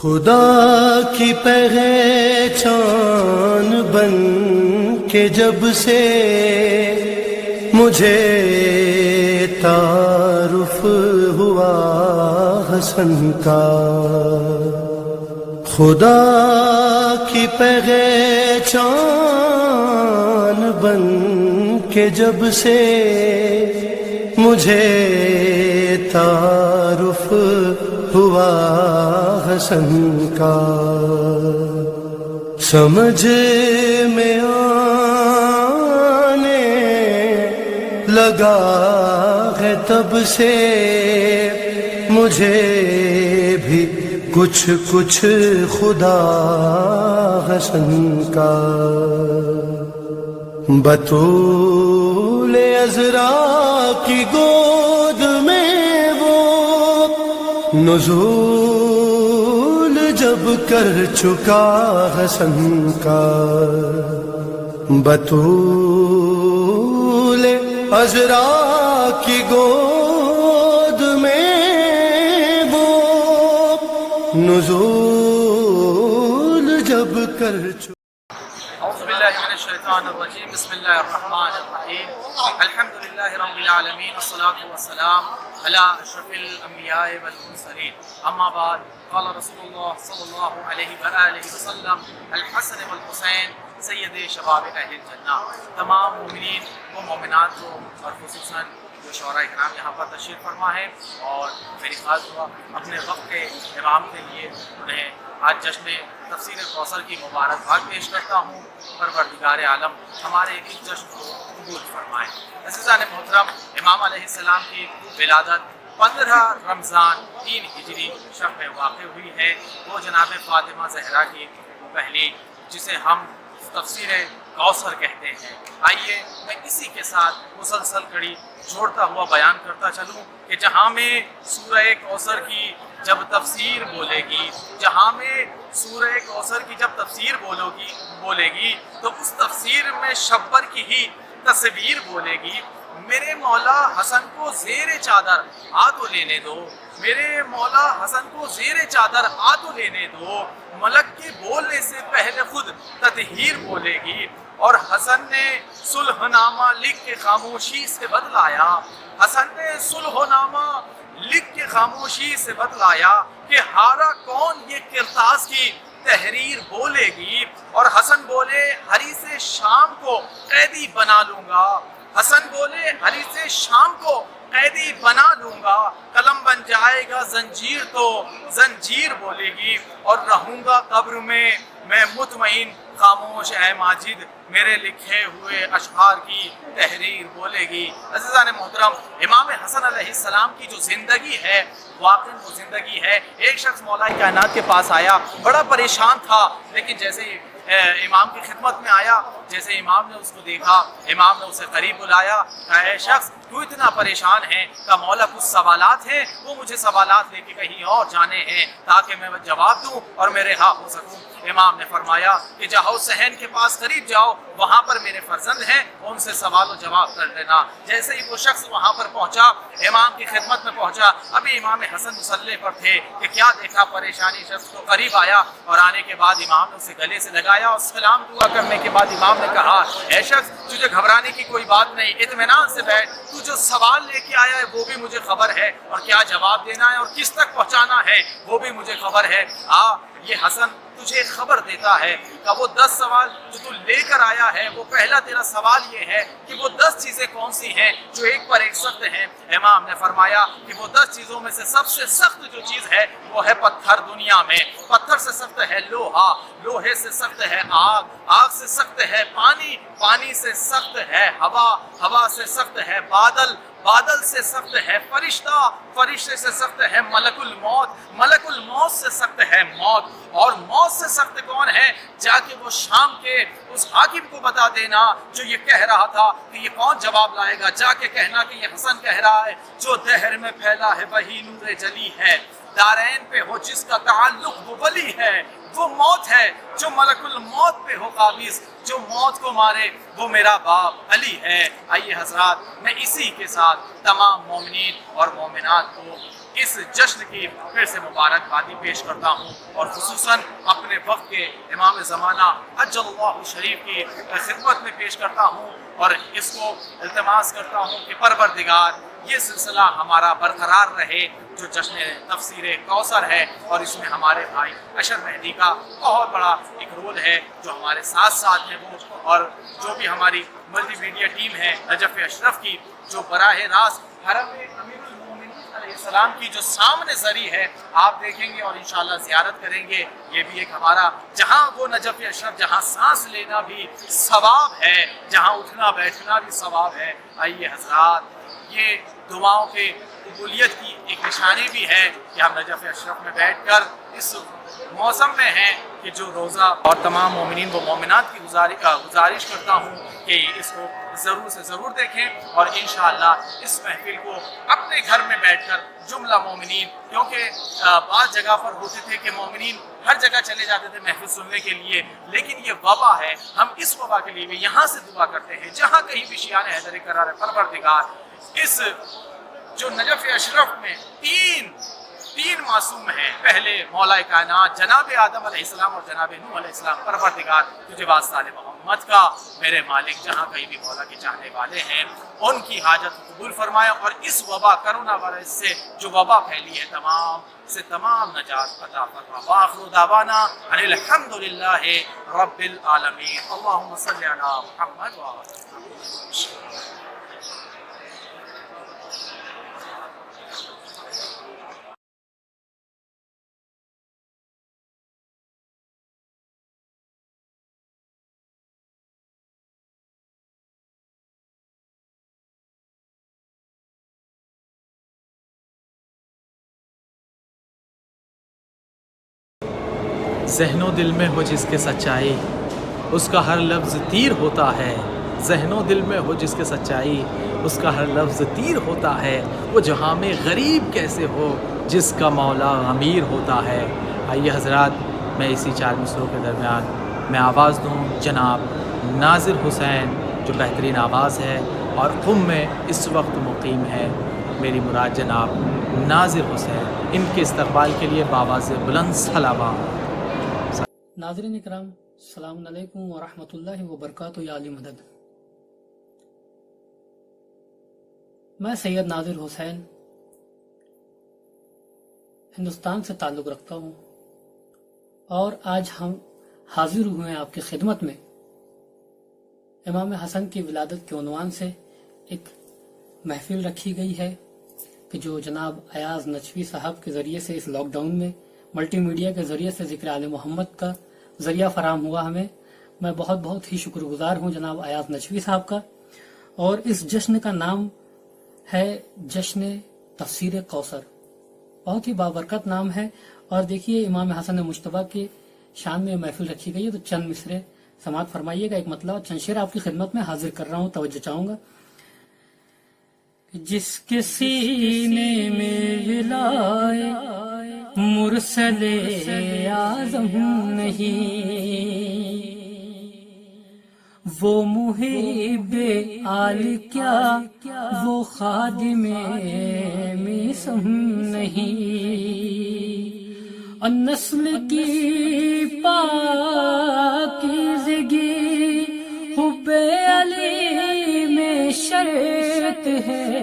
خدا کی پہچان بن کے جب سے مجھے تعارف ہوا حسن کا، خدا کی پہچان بن کے جب سے مجھے تعارف ہوا حسن کا، سمجھ میں آنے لگا ہے تب سے مجھے بھی کچھ کچھ خدا حسن کا، بطول عذرا کی گود میں وہ نزول جب کر چکا حسن کا، بطول عذرا کی گود میں وہ نزول جب کر چکا۔ اعوذ باللہ من الشیطان الرجیم، بسم اللہ الرحمن الرحیم، الحمد للہ رب العالمین، والصلاة والسلام علی اشرف الانبیاء والمرسلین، اما بعد، قال رسول اللہ صلی اللہ علیہ وآلہ وسلم الحسن والحسین سید شباب اہل الجنہ۔ تمام مومنین و مومنات کو اور خصوصاً جو شعراء کرام یہاں پر تشریف فرما ہے اور میری خواہش ہوا اپنے وقت کے امام کے لیے انہیں آج جشن تفسیر کوثر کی مبارکباد پیش کرتا ہوں۔ پروردگار عالم ہمارے اس جشن کو قبول فرمائے۔ عزیزان محترم، امام علیہ السلام کی ولادت 15 رمضان 3 ہجری شب میں واقع ہوئی ہے۔ وہ جناب فاطمہ زہرا کی پہلی، جسے ہم تفسیر کوثر کہتے ہیں۔ آئیے میں اسی کے ساتھ مسلسل کڑی جوڑتا ہوا بیان کرتا چلوں کہ جہاں میں سورہ کوثر کی جب تفسیر بولے گی، جہاں میں سورہ کوثر کی جب تفسیر بولے گی تو اس تفسیر میں شبر کی ہی تصویر بولے گی۔ میرے مولا حسن کو زیر چادر آ تو لینے دو، میرے مولا حسن کو زیر چادر آ تو لینے دو، ملک کے بولنے سے پہلے خود تطہیر بولے گی۔ اور حسن نے صلح نامہ لکھ کے خاموشی سے بدلایا، حسن نے صلح نامہ لکھ کے خاموشی سے بدلایا کہ ہارا کون یہ کرتاس کی تحریر بولے گی۔ اور حسن بولے حریث شام کو قیدی بنا لوں گا، حسن بولے حریث شام کو قیدی بنا لوں گا، قلم بن جائے گا زنجیر تو زنجیر بولے گی، اور رہوں گا قبر میں مطمئن خاموش اے ماجد میرے لکھے ہوئے اشعار کی تحریر بولے گی۔ عزیزان محترم، امام حسن علیہ السلام کی جو زندگی ہے واقعی وہ زندگی ہے۔ ایک شخص مولا کائنات کے پاس آیا، بڑا پریشان تھا، لیکن جیسے امام کی خدمت میں آیا، جیسے امام نے اس کو دیکھا، امام نے اسے قریب بلایا، کہا اے شخص تو اتنا پریشان ہے؟ کہا مولا کچھ سوالات ہیں، وہ مجھے سوالات لے کے کہیں اور جانے ہیں تاکہ میں جواب دوں اور میں رہا ہو سکوں۔ امام نے فرمایا کہ جاؤ صحن کے پاس قریب جاؤ، وہاں پر میرے فرزند ہیں، ان سے سوال و جواب کر لینا۔ جیسے ہی وہ شخص وہاں پر پہنچا، امام کی خدمت میں پہنچا، ابھی امام حسن مصلی پر تھے کہ کیا دیکھا پریشانی شخص کو قریب آیا، اور آنے کے بعد امام نے اسے گلے سے لگایا اور سلام دعا کرنے کے بعد امام نے کہا اے شخص تجھے گھبرانے کی کوئی بات نہیں، اطمینان سے بیٹھ، تو جو سوال لے کے آیا ہے وہ بھی مجھے خبر ہے، اور کیا جواب دینا ہے اور کس تک پہنچانا ہے وہ بھی مجھے خبر ہے۔ یہ حسن تجھے خبر دیتا ہے کہ وہ 10 سوال جو تو لے کر آیا ہے، وہ پہلا تیرا سوال یہ ہے کہ وہ 10 چیزیں کون سی ہیں جو ایک پر ایک سخت ہیں۔ امام نے فرمایا کہ وہ 10 چیزوں میں سے سب سے سخت جو چیز ہے وہ ہے پتھر۔ دنیا میں پتھر سے سخت ہے لوہا، لوہے سے سخت ہے آگ، آگ سے سخت ہے پانی، پانی سے سخت ہے ہوا، ہوا سے سخت ہے بادل، بادل سے سخت ہے فرشتہ، فرشتے سے سخت ہے ملک الموت، ملک الموت سے سخت ہے موت، اور موت سے سخت کون ہے؟ جا کے وہ شام کے اس حاکم کو بتا دینا جو یہ کہہ رہا تھا کہ یہ کون جواب لائے گا، جا کے کہنا کہ یہ حسن کہہ رہا ہے جو دہر میں پھیلا ہے وہی نور جلی ہے، دارین پہ ہو جس کا تعلق وہ ولی ہے، وہ موت ہے جو ملک الموت پہ ہو قابض، جو موت کو مارے وہ میرا باپ علی ہے۔ آئیے حضرات، میں اسی کے ساتھ تمام مومنین اور مومنات کو اس جشن کی پھر سے مبارکبادی پیش کرتا ہوں اور خصوصاً اپنے وقت کے امام زمانہ عجل اللہ شریف کی خدمت میں پیش کرتا ہوں اور اس کو التماس کرتا ہوں کہ پروردگار یہ سلسلہ ہمارا برقرار رہے جو جشن تفسیر کوثر ہے، اور اس میں ہمارے بھائی اشر مہدی کا بہت بڑا ایک رول ہے جو ہمارے ساتھ ساتھ ہیں وہ، اور جو بھی ہماری ملٹی میڈیا ٹیم ہے نجف اشرف کی جو براہ راست حرم امیر المومنین علیہ السلام کی جو سامنے زری ہے آپ دیکھیں گے اور انشاءاللہ زیارت کریں گے. یہ بھی ایک ہمارا جہاں وہ نجف اشرف جہاں سانس لینا بھی ثواب ہے، جہاں اٹھنا بیٹھنا بھی ثواب ہے. آئیے حضرات، یہ دعاؤں کے قبولیت کی ایک نشانی بھی ہے کہ ہم نجف اشرف میں بیٹھ کر اس موسم میں ہیں کہ جو روزہ اور تمام مومنین و مومنات کی گزارش کرتا ہوں کہ اس کو ضرور سے ضرور دیکھیں اور انشاءاللہ اس محفل کو اپنے گھر میں بیٹھ کر جملہ مومنین، کیونکہ بعض جگہ پر ہوتے تھے کہ مومنین ہر جگہ چلے جاتے تھے محفل سننے کے لیے، لیکن یہ وبا ہے، ہم اس وبا کے لیے بھی یہاں سے دعا کرتے ہیں جہاں کہیں بھی شیعان حیدر قرار ہے. پروردگار اس جو نجف اشرف میں تین معصوم ہیں، پہلے مولا کائنات جناب آدم علیہ السلام اور جناب نوح علیہ السلام، پروردگار تجھے واسطہ محمد کا میرے مالک جہاں کہیں بھی مولا کے چاہنے والے ہیں ان کی حاجت قبول فرمائے، اور اس وبا کرونا وائرس سے جو وبا پھیلی ہے تمام نجات عطا فرما. وآخر دعوانا ان الحمدللہ رب العالمین. اللہم صلی علی محمد وآلہ محمد. ذہن و دل میں ہو جس کے سچائی اس کا ہر لفظ تیر ہوتا ہے. ذہن و دل میں ہو جس کے سچائی اس کا ہر لفظ تیر ہوتا ہے. وہ جہاں میں غریب کیسے ہو جس کا مولا امیر ہوتا ہے. آئیے حضرات، میں اسی 4 مصروں کے درمیان میں آواز دوں جناب ناظر حسین جو بہترین آواز ہے اور قم میں اس وقت مقیم ہے. میری مراد جناب ناظر حسین، ان کے استقبال کے لیے بآواز بلند صلوات. ناظرین اکرام، السلام علیکم ورحمۃ اللہ وبرکاتہ. یا علی مدد. میں سید ناظر حسین ہندوستان سے تعلق رکھتا ہوں اور آج ہم حاضر ہوئے ہیں آپ کی خدمت میں امام حسن کی ولادت کے عنوان سے. ایک محفل رکھی گئی ہے کہ جو جناب ایاز نجفی صاحب کے ذریعے سے اس لاک ڈاؤن میں ملٹی میڈیا کے ذریعے سے ذکر آل محمد کا ذریعہ فراہم ہوا ہمیں. میں بہت ہی شکر گزار ہوں جناب ایاز نجفی صاحب کا. اور اس جشن کا نام ہے جشن تفسیر کوثر. بہت ہی بابرکت نام ہے. اور دیکھیے امام حسن مجتبیٰ کے شان میں محفل رکھی گئی ہے تو چند مصرے سماعت فرمائیے گا. ایک مطلب چند شعر آپ کی خدمت میں حاضر کر رہا ہوں، توجہ چاہوں گا. جس کے سینے میں ولائے مرسل اعظم نہیں، وہ محب آل کیا وہ خادم میسم نہیں. النسل کی پاکیزگی حب علی میں شرط ہے،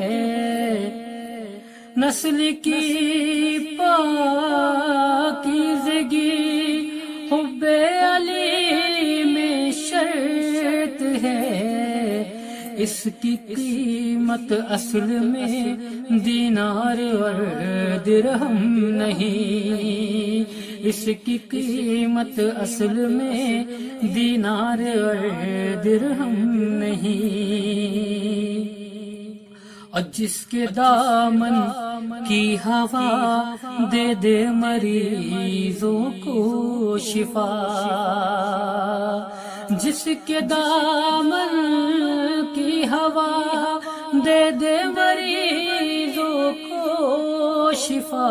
نسل کی پاکیزگی حب علی میں شرط ہے. اس کی قیمت اصل میں دینار اور درہم نہیں، اس کی قیمت اصل میں دینار اور درہم نہیں. اور جس کے دامن کی ہوا دے دے مریضوں کو شفا، جس کے دامن کی ہوا دے دے مریضوں کو شفا،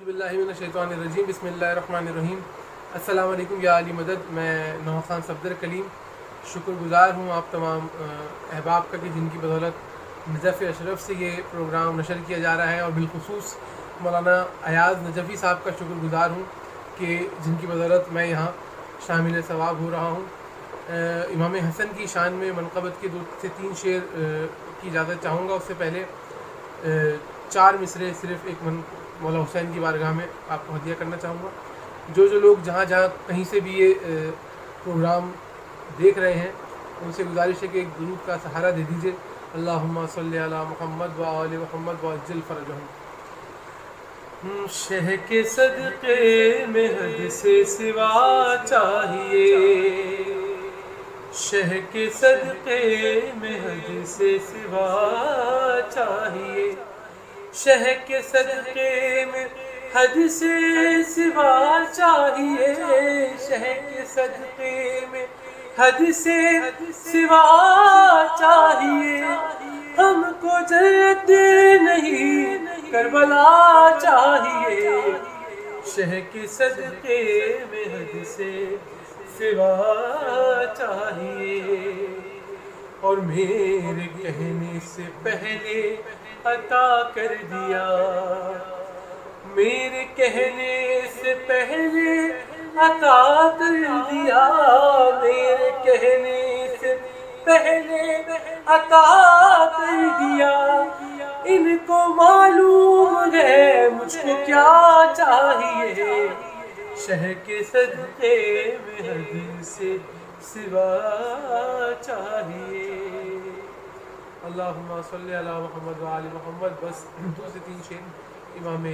اعوذ باللہ من الشیطان الرجیم بسم اللہ الرحمن الرحیم السلام علیکم یا علی مدد. میں نوح خان صفدر کلیم شکر گزار ہوں آپ تمام احباب کا کہ جن کی بدولت نجف اشرف سے یہ پروگرام نشر کیا جا رہا ہے، اور بالخصوص مولانا ایاز نجفی صاحب کا شکر گزار ہوں کہ جن کی بدولت میں یہاں شامل ثواب ہو رہا ہوں. امام حسن کی شان میں منقبت کے 2 سے 3 شعر کی اجازت چاہوں گا. اس سے پہلے 4 مصرے صرف ایک مولا حسین کی بارگاہ میں آپ کو ہدیہ کرنا چاہوں گا. جو لوگ جہاں کہیں سے بھی یہ پروگرام دیکھ رہے ہیں ان سے گزارش ہے کہ ایک درود کا سہارا دے دیجیے. اللہم صلی علی محمد و آل محمد وعجل فرجہم. شہ کے صدقے میں حد سے سوا چاہیے، شہ کے صدقے میں حد سے سوا چاہیے، شہ کے صدقے میں حد سے سوا چاہیے، شہ کے صدقے میں حد سے سوا چاہیے. ہم کو جنت نہیں کربلا چاہیے، شہ کے صدقے میں حد سے سوا چاہیے. اور میرے کہنے سے پہلے عطا کر دیا، میرے کہنے سے پہلے عطا کر دیا، میرے کہنے سے پہلے عطا کر دیا. ان کو معلوم ہے مجھ کو کیا چاہیے، شہ کے صدقے میں حد سے سوا چاہیے. اللہم صلی علی محمد و آل محمد. بس 2 سے 3 شعر امام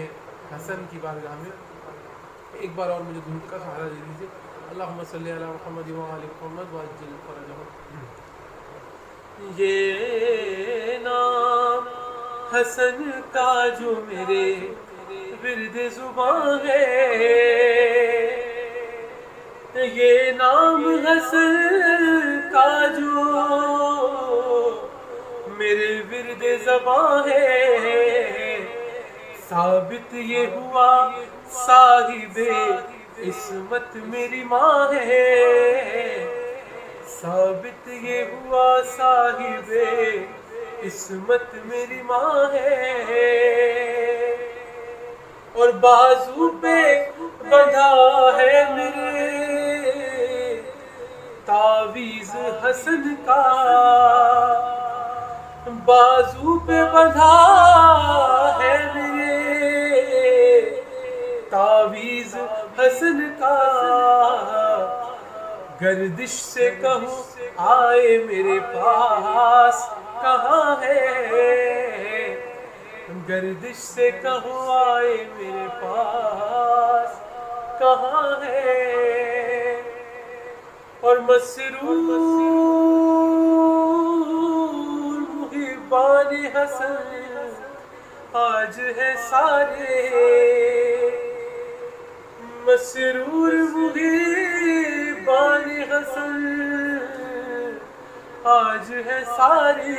حسن کی بارگاہ میں ایک بار اور مجھے درود کا سہارا دے دیجیے. اللہم صلی علی محمد و آل محمد وعجل فرجہم. یہ نام حسن کا جو میرے ورد زباں ہے، یہ نام حسن کا جو میرے ورد زباں ہے، ثابت یہ ہوا صاحب عصمت میری ماں ہے، ثابت یہ ہوا صاحب عصمت میری ماں ہے. اور بازو پہ بندھا ہے میرے تعویذ حسن کا، بازو پہ بندھا ہے میرے تعویذ حسن کا. گردش سے کہوں آئے میرے پاس کہاں ہے، گردش سے کہوں آئے میرے پاس کہاں ہے. اور مسرور محبان حسن آج ہے سارے، مسرور محبان حسن آج ہے سارے.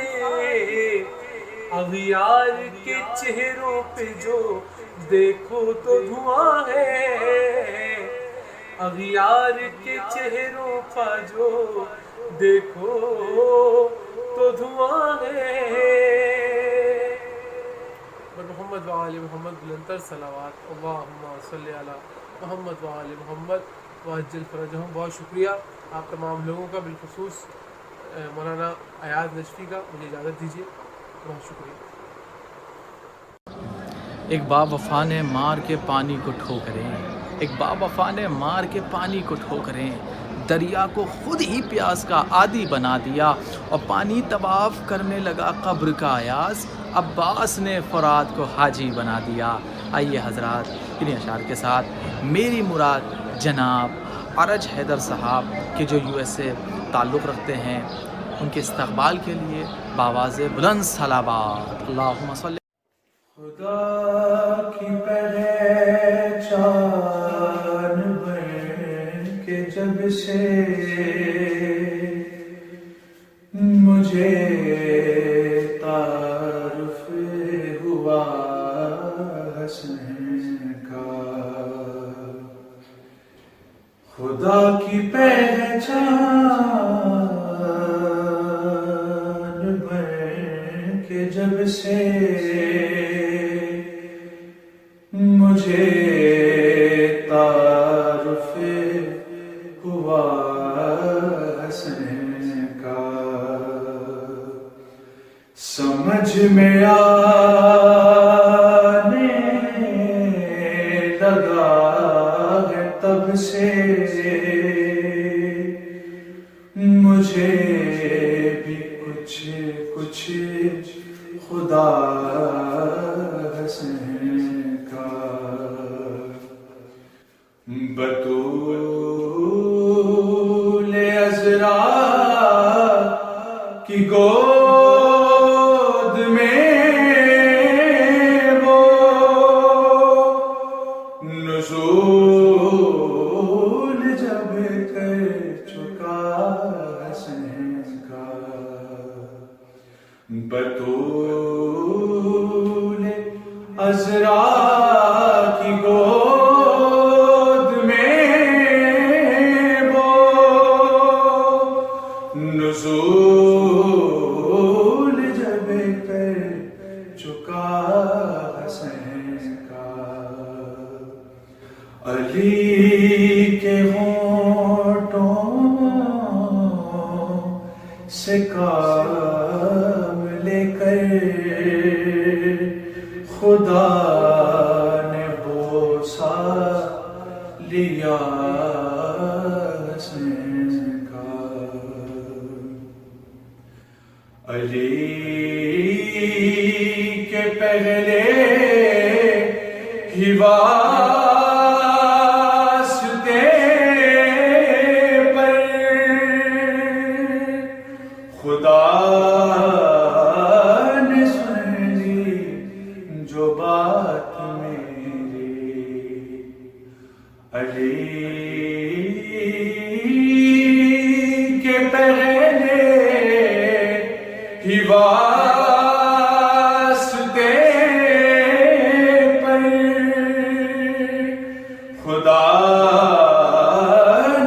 اغیار کے چہروں پہ جو دیکھو تو دھواں ہے، اغیار کے چہروں پر جو دیکھو تو دھواں ہے. محمد و آل محمد بلندر صلوات. اللہم صلی علی محمد و آل محمد وعجل فرجہم. بہت شکریہ آپ تمام لوگوں کا، بالخصوص مولانا ایاز نجفی کا. مجھے اجازت دیجیے. بہت شکریہ. ایک با وفا نے مار کے پانی کو ٹھوکریں، ایک با وفا نے مار کے پانی کو ٹھوکریں، دریا کو خود ہی پیاس کا عادی بنا دیا، اور پانی طواف کرنے لگا قبر کا ایاز، عباس نے فرات کو حاجی بنا دیا. آئیے حضرات انہیں اشعار کے ساتھ میری مراد جناب ارج حیدر صاحب کے جو USA تعلق رکھتے ہیں ان کے استقبال کے لیے بآواز بلند صلوات. اللہم صلی. خدا کی پہچان بن کے جب سے مجھے تعارف ہوا حسن کا، خدا کی پہچان بن کے جب سے مجھے تعارف ہوا حسن کا، سمجھ میں آنے لگا ہے تب سے مجھے بھی کچھ کچھ خدا حسن کا، بطول عذرا کی گود میں وہ نزول جب کر چکا حسن کا، بطول عذرا کی گود میں وہ نزول جب کر چکا حسن کا، علی کے ہونٹوں سے کام لے کر خدا نے بوسا لیا حسن کا، علی کے پہلے ہی واسطے پر خدا نے سن لی جو بات میری، علی کے پہلے ہی واسطے پر خدا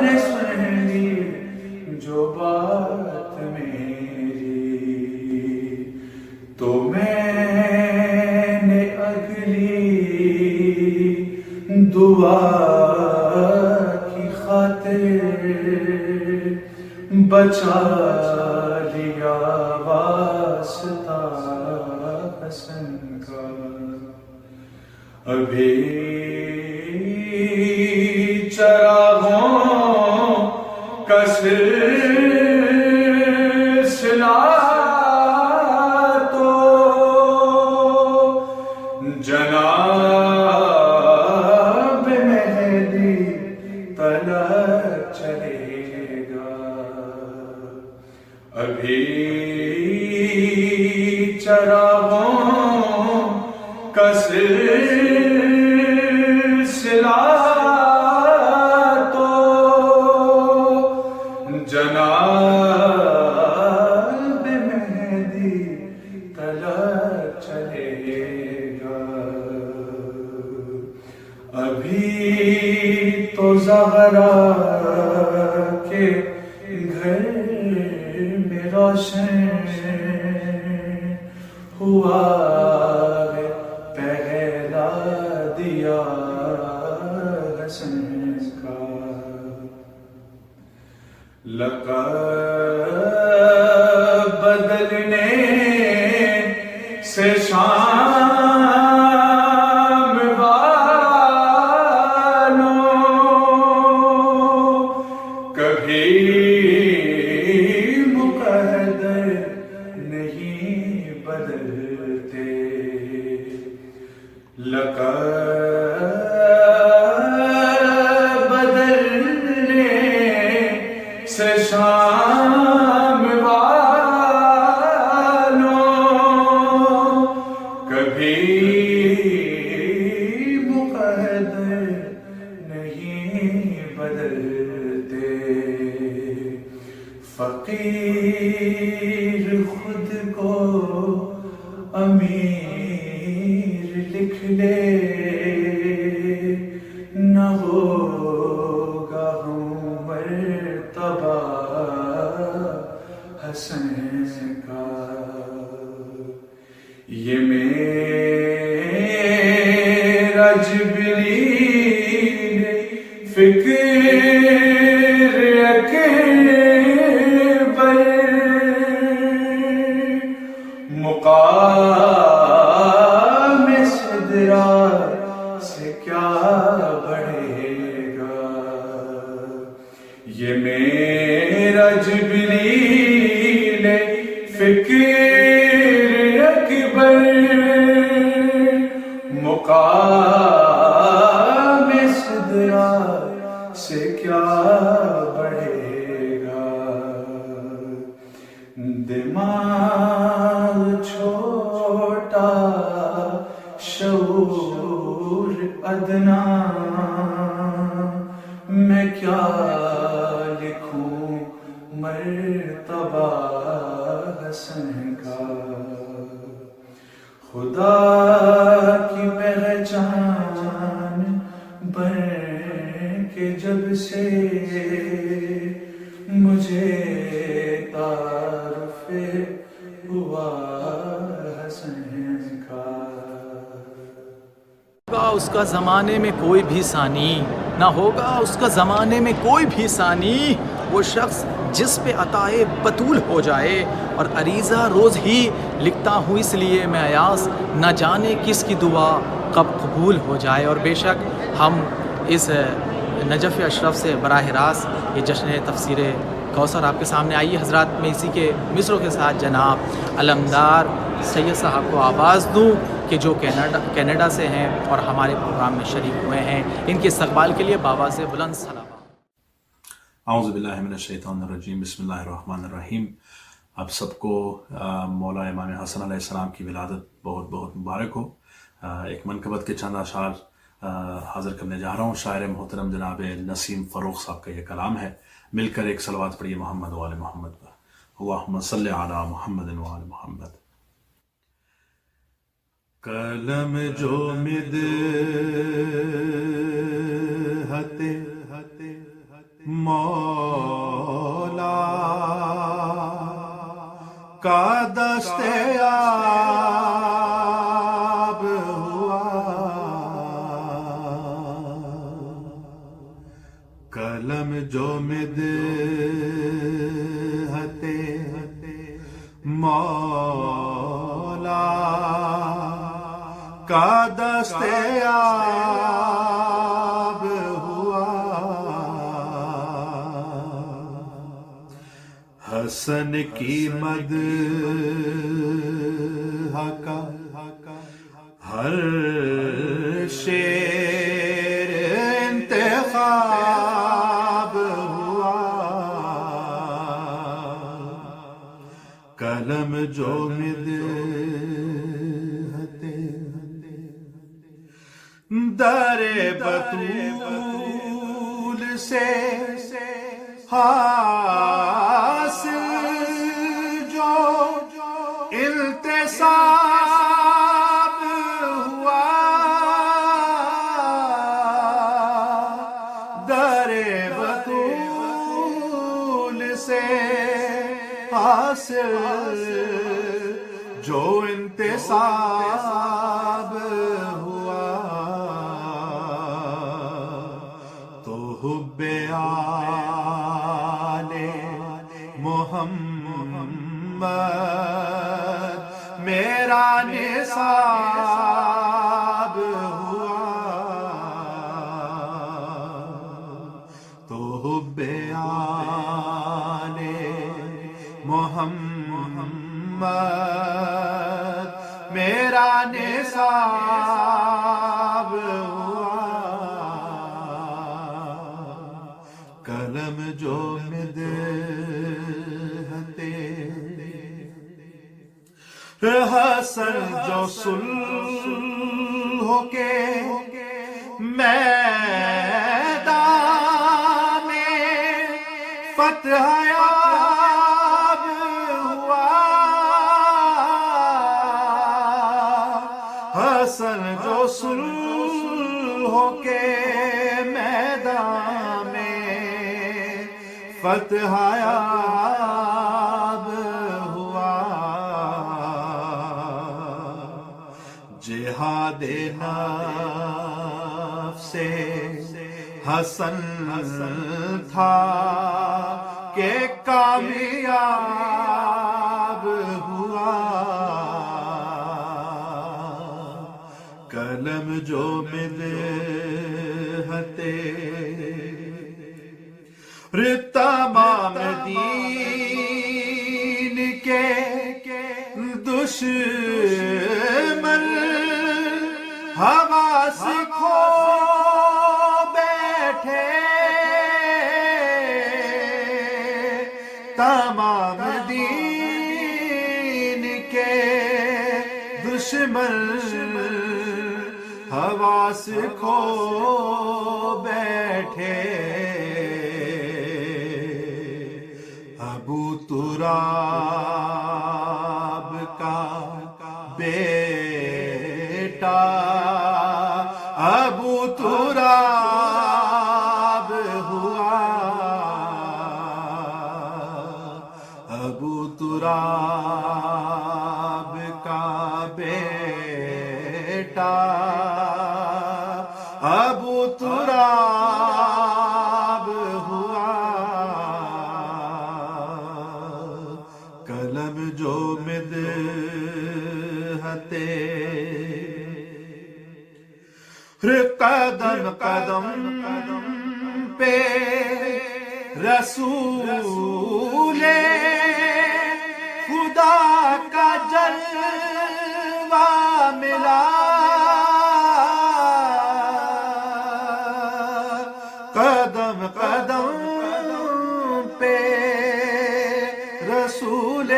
نے سن لی جو بات میری، تو میں نے اگلی دعا کی خاطر بچا لیا واسطہ حسن کا، ابھی چراغوں کا سلسلہ تو جناب مہدی تلک چلے گا، ابھی چراغوں کا سلسلہ تو جناب مہدی تلک چلے گا، ابھی تو زہرا کے گھر میں روشن ہوا ہے پہلا دیا حسن کا، لقب بدلنے سے شام والوں کبھی مقدر نہیں بدلتے، لقب بدلنے سے شام والوں کبھی مقدر نہیں بدلتے، فقیر خود کو امیر لکھ لے نہ ہوگا ہوں فکر اکبر مقام صدرا سے کیا بڑھے گا، یہ میرا جبریل فکر اکبر مقام صدرا سے کیا بڑھے گا، دماغ چھوٹا شعور ادنا، میں کیا لکھوں مرتبہ حسن کا، خدا کی پہچان بن کے جب سے مجھے تعارف ہوا حسن کا۔ ہوگا اس کا زمانے میں کوئی بھی ثانی، نہ ہوگا اس کا زمانے میں کوئی بھی ثانی، وہ شخص جس پہ عطائے بطول ہو جائے، اور عریضہ روز ہی لکھتا ہوں اس لیے میں ایاز، نہ جانے کس کی دعا کب قبول ہو جائے۔ اور بے شک ہم اس نجف اشرف سے براہ راست یہ جشن تفسیر کوثر آپ کے سامنے آئی ہے حضرات، میں اسی کے مصروں کے ساتھ جناب علمدار سید صاحب کو آواز دوں کہ جو کینیڈا سے ہیں اور ہمارے پروگرام میں شریک ہوئے ہیں، ان کے استقبال کے لیے بابا سے بلند سلام۔ اعوذ باللہ من الشیطان الرجیم، بسم اللہ الرحمن الرحیم۔ آپ سب کو مولا امام حسن علیہ السلام کی ولادت بہت بہت مبارک ہو۔ ایک منقبت کے چند اشعار حاضر کرنے جا رہا ہوں۔ شاعر محترم جناب نسیم فروخ صاحب کا یہ کلام ہے، مل کر ایک صلوات پڑھیے محمد وآل محمد پر۔ اللہم صلی علی محمد وآل محمد۔ قلم جو مدحت مولا کا دستیاب ہوا، قلم جو مدحت مولا کا دستیاب ہوا، حسن کی مدح کا ہر شعر انتخاب ہوا، قلم جو مدحت در بطول سے حاصل جو التساب ہوا، در بطول سے حاصل جو انتساب ہوا، تو حب آل محمد میرا نصاب ہوا، تو حب آل محمد میرا نصاب ہوا، قلم جو مدحت حسن جو صلح کے میدان میں فتح یاب ہوا، حسن جو صلح کے میدان میں فتح یاب ہوا، جہاد نفس سے حسن تھا کہ کامیاب ہوا، قلم جو مدحت تمام دین کے دشمن حواس کھو بیٹھے، تمام دین کے دشمن حواس کھو بیٹھے، ابو تراب کا بیٹا ابو تراب ہوا، ابو تراب کا بیٹا ابو تراب ہوا، قلم جو مدحت قدم قدم پہ رسول خدا کا جلوہ ملا، قدم قدم پہ رسول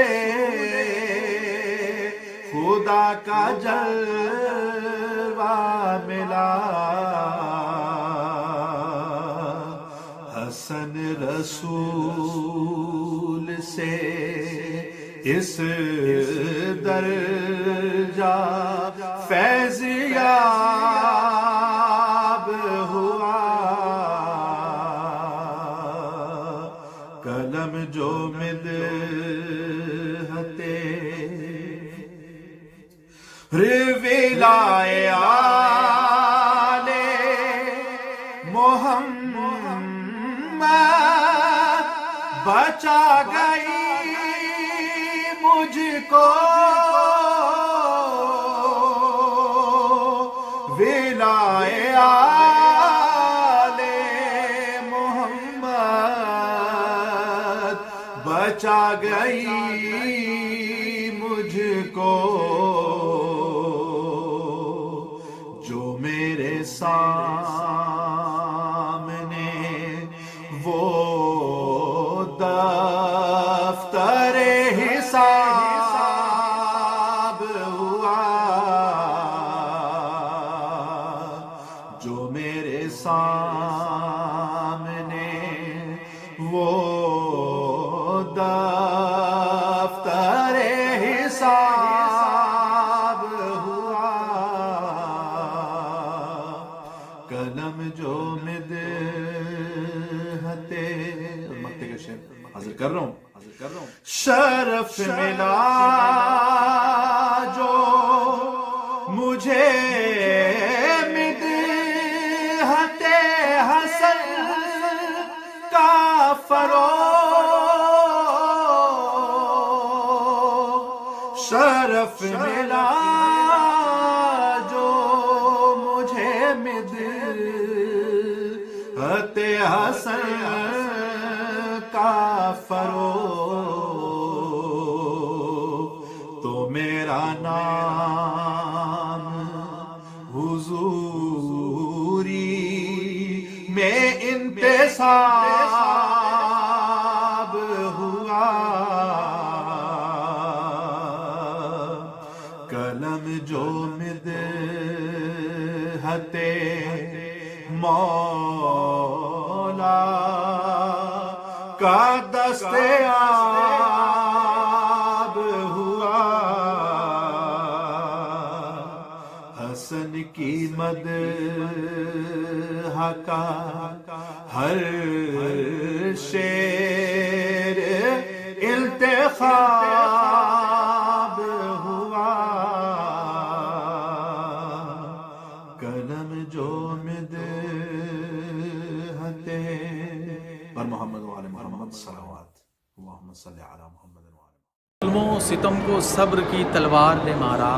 خدا کا جلوہ ملا، حسن رسول سے اس درجہ فیض یاب ہوا، قلم جو مدحت ولائے آل محمد بچا گئی مجھ کو، ولائے آل محمد بچا گئی مجھ کو، جو میرے سامنے وہ دفتر حساب ہوا، جو میرے سامنے وہ دفتر حساب ہوا، قلم جو مدحت مکتے کا شعر حاضر کر رہا ہوں شرف ملا جو مجھے مدحت حسن کا فروغ، شرف ملا جو مجھے مدحت حسن کا فروغ، تو میرا نام حضوری میں انتساب ہوا، قلم جو مدحت مولا کا دستیاب ہوا، حسن کی مدح کا ہر شعر انتخاب ہوا، قلم جو مدحت محمد وعلی محمد صلوات اللہم صلی علی محمد وعلی ظلم و ستم کو صبر کی تلوار نے مارا،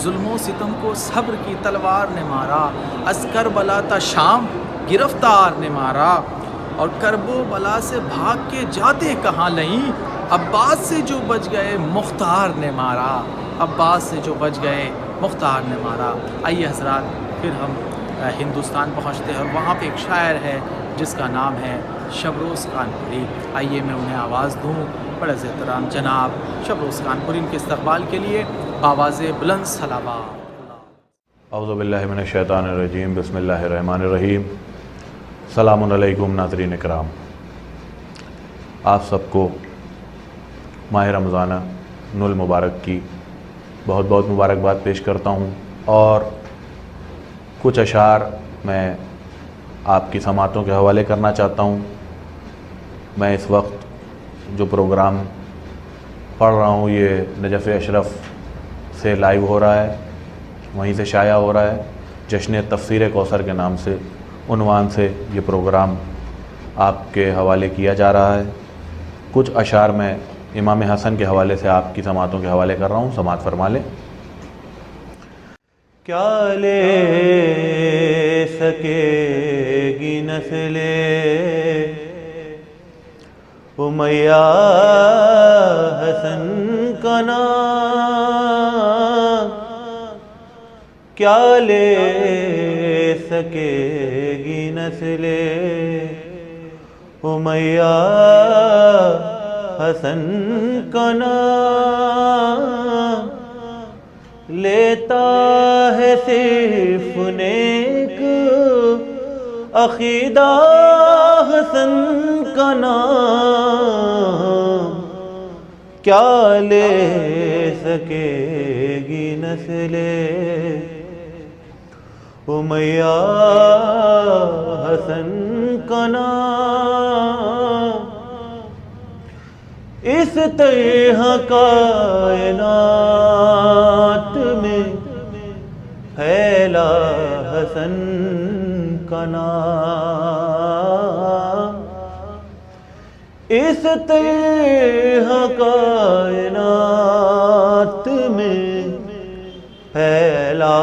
ظلم و ستم کو صبر کی تلوار نے مارا، از کربلا تا شام گرفتار نے مارا، اور کرب و بلا سے بھاگ کے جاتے کہاں لئیں، عباس سے جو بچ گئے مختار نے مارا، عباس سے جو بچ گئے مختار نے مارا۔ آئیے حضرات پھر ہم ہندوستان پہنچتے ہیں، اور وہاں پہ ایک شاعر ہے جس کا نام ہے شبروز کانپوری۔ آئیے میں انہیں آواز دوں۔ بڑے احترام جناب شبروز کانپوری، ان کے استقبال کے لیے آواز بلند صلوات۔ اعوذ باللہ من الشیطان الرجیم، بسم اللہ الرحمن الرحیم۔ السلام علیکم ناظرین اکرام، آپ سب کو ماہ رمضان المبارک کی بہت بہت مبارکباد پیش کرتا ہوں، اور کچھ اشعار میں آپ کی سماعتوں کے حوالے کرنا چاہتا ہوں۔ میں اس وقت جو پروگرام پڑھ رہا ہوں یہ نجف اشرف سے لائیو ہو رہا ہے، وہیں سے شائع ہو رہا ہے، جشن تفسیر کوثر کے نام سے عنوان سے یہ پروگرام آپ کے حوالے کیا جا رہا ہے۔ کچھ اشعار میں امام حسن کے حوالے سے آپ کی سماعتوں کے حوالے کر رہا ہوں، سماعت فرما لیں۔ کیا لے سکے گی نسل امیہ حسن کا نام، کیا لے سکے گی نسل امیہ حسن کا نام، لیتا ہے صرف نیک عقیدہ حسن کا نام، کیا لے سکے گی نسل امیہ حسن کا نام، اس طرح کائنات میں پھیلا حسن کا نام، اس طرح کائنات میں پھیلا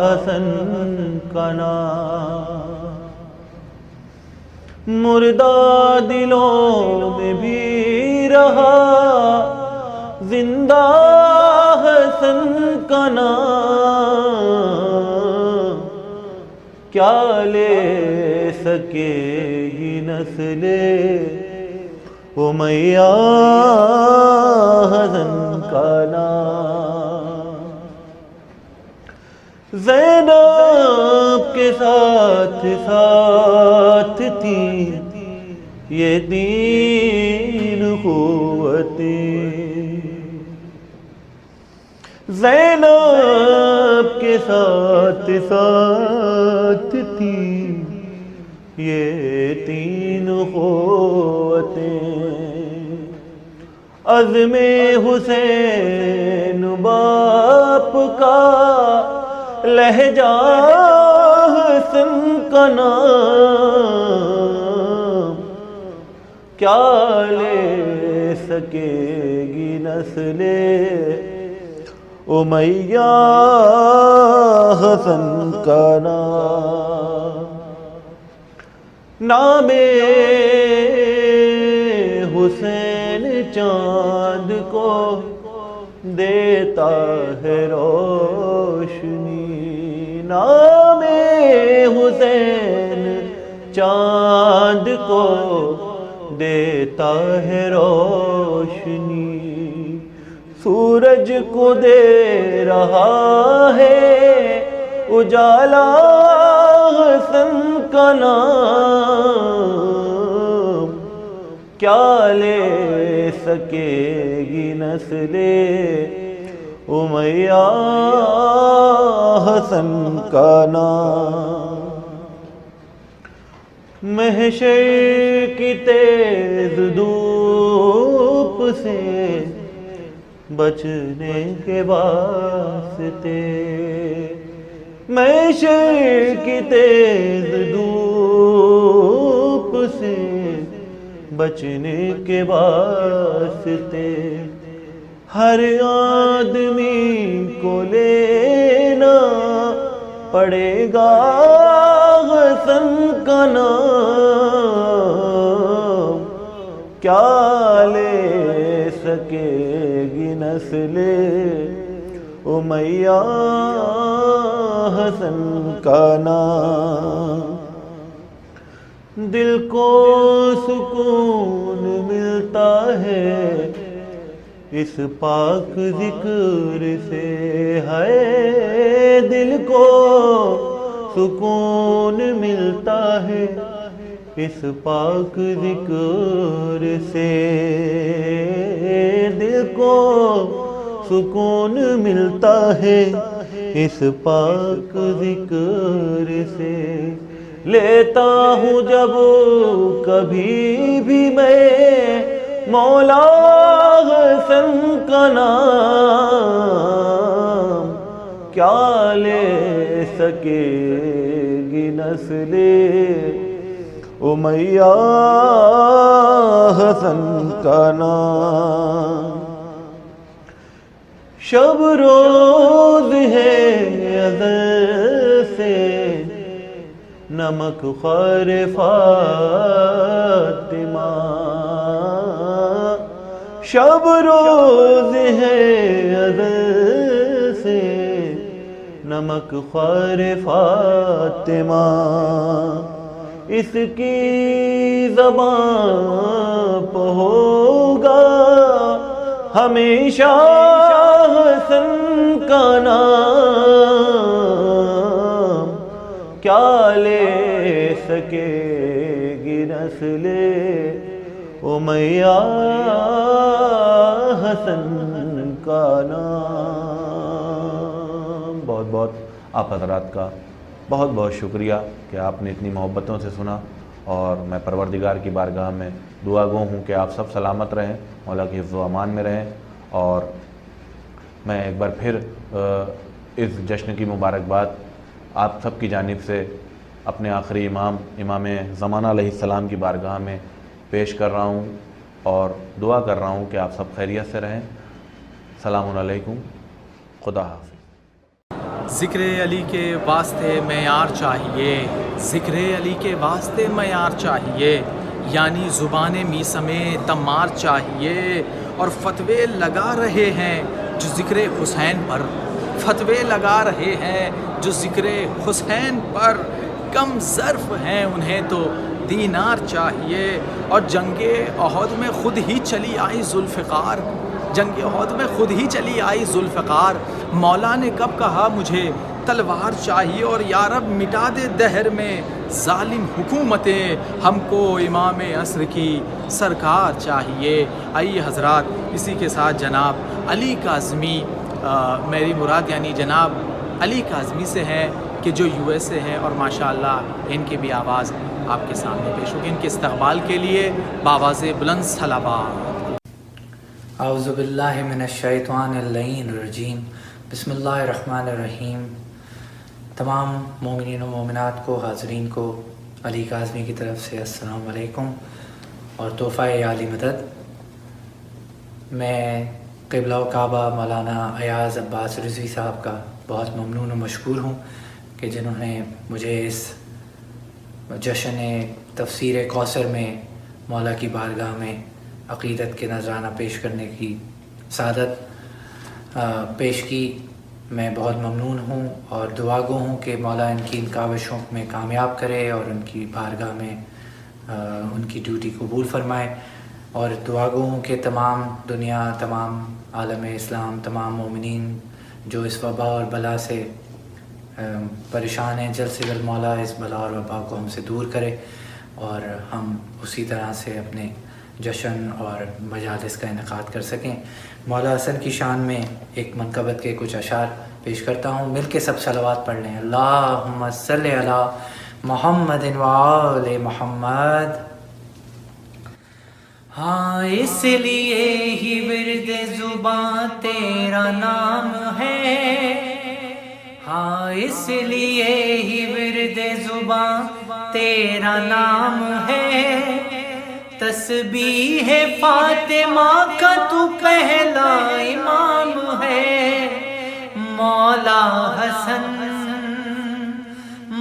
حسن کا نام، مردہ دلوں میں بھی رہا زندہ حسن کا نام، کیا لے سکے گی نسل امیہ حسن کا نام، زینب کے ساتھ ساتھ تھی یہ دین قوتیں، زینب کے ساتھ ساتھ تھی یہ تین قوتیں، عزم حسین باپ کا لہجہ حسن کا نام، کیا لے سکے گی نسل امیہ حسن کا نام، نام حسین چاند کو دیتا ہے روشنی، نام حسین چاند کو دیتا ہے روشنی، سورج کو دے رہا ہے اجالا حسن کا نام، کیا لے سکے گی نسل امیہ حسن کا نام، محشر کی تیز دھوپ سے بچنے کے واسطے، محشر کی تیز دھوپ سے بچنے کے واسطے ہر آدمی کو لینا پڑے گا حسن کا نام، کیا لے سکے گی نسل امیہ حسن کا نام۔ دل کو سکون ملتا ہے اس پاک ذکر سے، ہے دل کو سکون ملتا ہے اس پاک ذکر سے، دل کو سکون ملتا ہے اس پاک ذکر سے۔ لیتا ہوں جب کبھی بھی میں مولا حسن کا نام، کیا لے سکے گی نسل امیہ حسن کا نام۔ شب روز ہے ازل سے نمک خوار فاطمہ، شب روز ہے ازل سے نمک خوار فاطمہ، اس کی زبان پہ ہوگا ہمیشہ حسن کا نام، کیا لے سکے گی نسل امیہ حسن کا نام۔ بہت بہت آپ حضرات کا بہت بہت شکریہ کہ آپ نے اتنی محبتوں سے سنا، اور میں پروردگار کی بارگاہ میں دعا گو ہوں کہ آپ سب سلامت رہیں، مولا کی حفظ و امان میں رہیں، اور میں ایک بار پھر اس جشن کی مبارکباد آپ سب کی جانب سے اپنے آخری امام زمانہ علیہ السلام کی بارگاہ میں پیش کر رہا ہوں، اور دعا کر رہا ہوں کہ آپ سب خیریت سے رہیں۔ السلام علیکم، خدا حافظ۔ ذکر علی کے واسطے معیار چاہیے، ذکر علی کے واسطے معیار چاہیے، یعنی زبان میثم تمار چاہیے، اور فتوے لگا رہے ہیں جو ذکر حسین پر، فتوے لگا رہے ہیں جو ذکر حسین پر، کم ظرف ہیں انہیں تو دینار چاہیے۔ اور جنگ احد میں خود ہی چلی آئی ذوالفقار، جنگ احد میں خود ہی چلی آئی ذوالفقار، مولا نے کب کہا مجھے تلوار چاہیے، اور یا رب مٹا دے دہر میں ظالم حکومتیں، ہم کو امام عصر کی سرکار چاہیے۔ آئیے حضرات، اسی کے ساتھ جناب علی کاظمی، میری مراد یعنی جناب علی کاظمی سے ہیں کہ جو یو ایس سے ہیں، اور ماشاءاللہ ان کی بھی آواز آپ کے سامنے پیش ہوگی۔ ان کے استقبال کے لیے بآواز بلند صلوات۔ اعوذ باللہ من الشیطان اللعین الرجیم، بسم اللہ الرحمن الرحیم۔ تمام مومنین و مومنات کو، حاضرین کو علی کاظمی کی طرف سے السلام علیکم اور تحفہ عالی مدد۔ میں قبلہ و کعبہ مولانا ایاز عباس رضوی صاحب کا بہت ممنون و مشکور ہوں کہ جنہوں نے مجھے اس جشن تفسیر کوثر میں مولا کی بارگاہ میں عقیدت کے نذرانہ پیش کرنے کی سعادت پیش کی۔ میں بہت ممنون ہوں اور دعا گو ہوں کہ مولا ان کی ان کاوشوں میں کامیاب کرے اور ان کی بارگاہ میں ان کی ڈیوٹی قبول فرمائے، اور دعا گو ہوں کہ تمام دنیا، تمام عالم اسلام، تمام مومنین جو اس وبا اور بلا سے پریشان ہیں، جلد سے جلد مولا اس بلا اور وبا کو ہم سے دور کرے، اور ہم اسی طرح سے اپنے جشن اور مجالس کا انعقاد کر سکیں۔ مولا حسن کی شان میں ایک منقبت کے کچھ اشعار پیش کرتا ہوں، مل کے سب صلوات پڑھ لیں۔ اللہم صلی علی محمد و آل محمد۔ ہاں اس لیے ہی ورد زباں تیرا نام ہے، ہاں اس لیے ہی ورد زباں تیرا نام ہے، تسبیح فاطمہ کا تو پہلا امام ہے، مولا حسن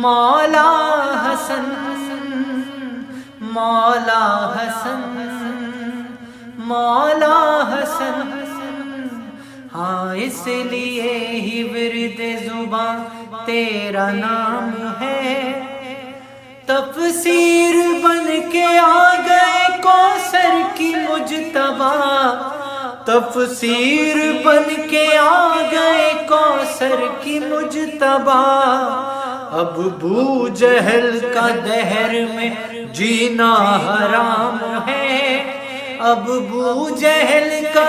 مولا حسن مولا حسن مولا حسن۔ ہاں اس لیے ہی ورد زباں تیرا نام ہے، تفسیر بن کے آ گئے کوثر کی مجتبیٰ، تفسیر بن کے آ گئے کوثر کی مجتبیٰ۔ اب بو جہل کا دہر میں جینا حرام ہے، اب بو جہل کا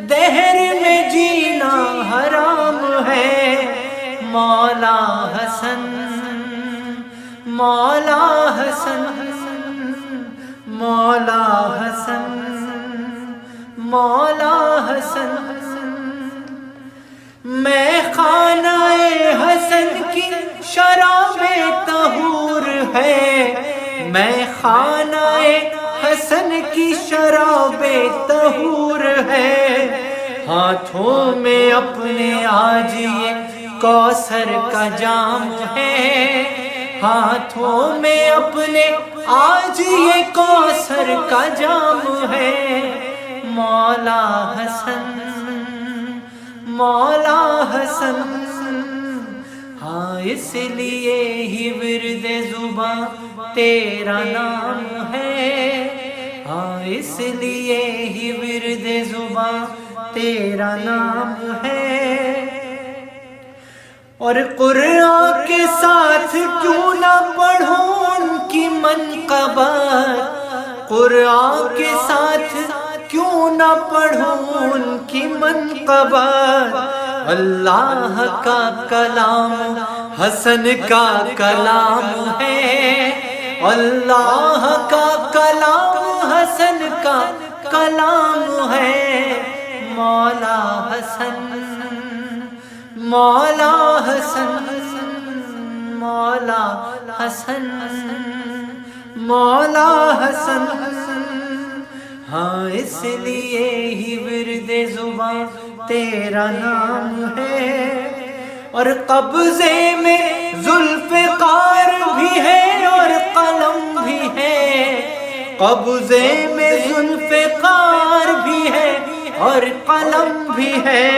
دہر میں جینا حرام ہے، مولا حسن مولا حسن مولا حسن مولا حسن۔ میں خانہ حسن کی شراب طہور ہے، میں خانہ حسن کی شراب طہور ہے، ہاتھوں میں اپنے آج یہ کوثر کا جام ہے، ہاتھوں میں اپنے آج یہ کوثر کا جام ہے، مولا حسن مولا حسن۔ ہاں اس لیے ہی ورد زباں تیرا نام ہے، ہاں اس لیے ہی ورد زباں تیرا نام ہے۔ اور قرآن کے ساتھ کیوں نہ پڑھوں ان کی منقبت، قرآن کے ساتھ کیوں نہ پڑھوں ان کی منقبت۔ اللہ کا کلام حسن کا کلام ہے، اللہ کا کلام حسن کا کلام ہے، مولا حسن مولا حسن مولا حسن مولا حسن۔ ہاں اس لیے ہی ورد زباں تیرا نام ہے، اور قبضے میں ذوالفقار بھی ہے اور قلم بھی ہے، قبضے میں ذوالفقار بھی ہے اور قلم بھی ہے۔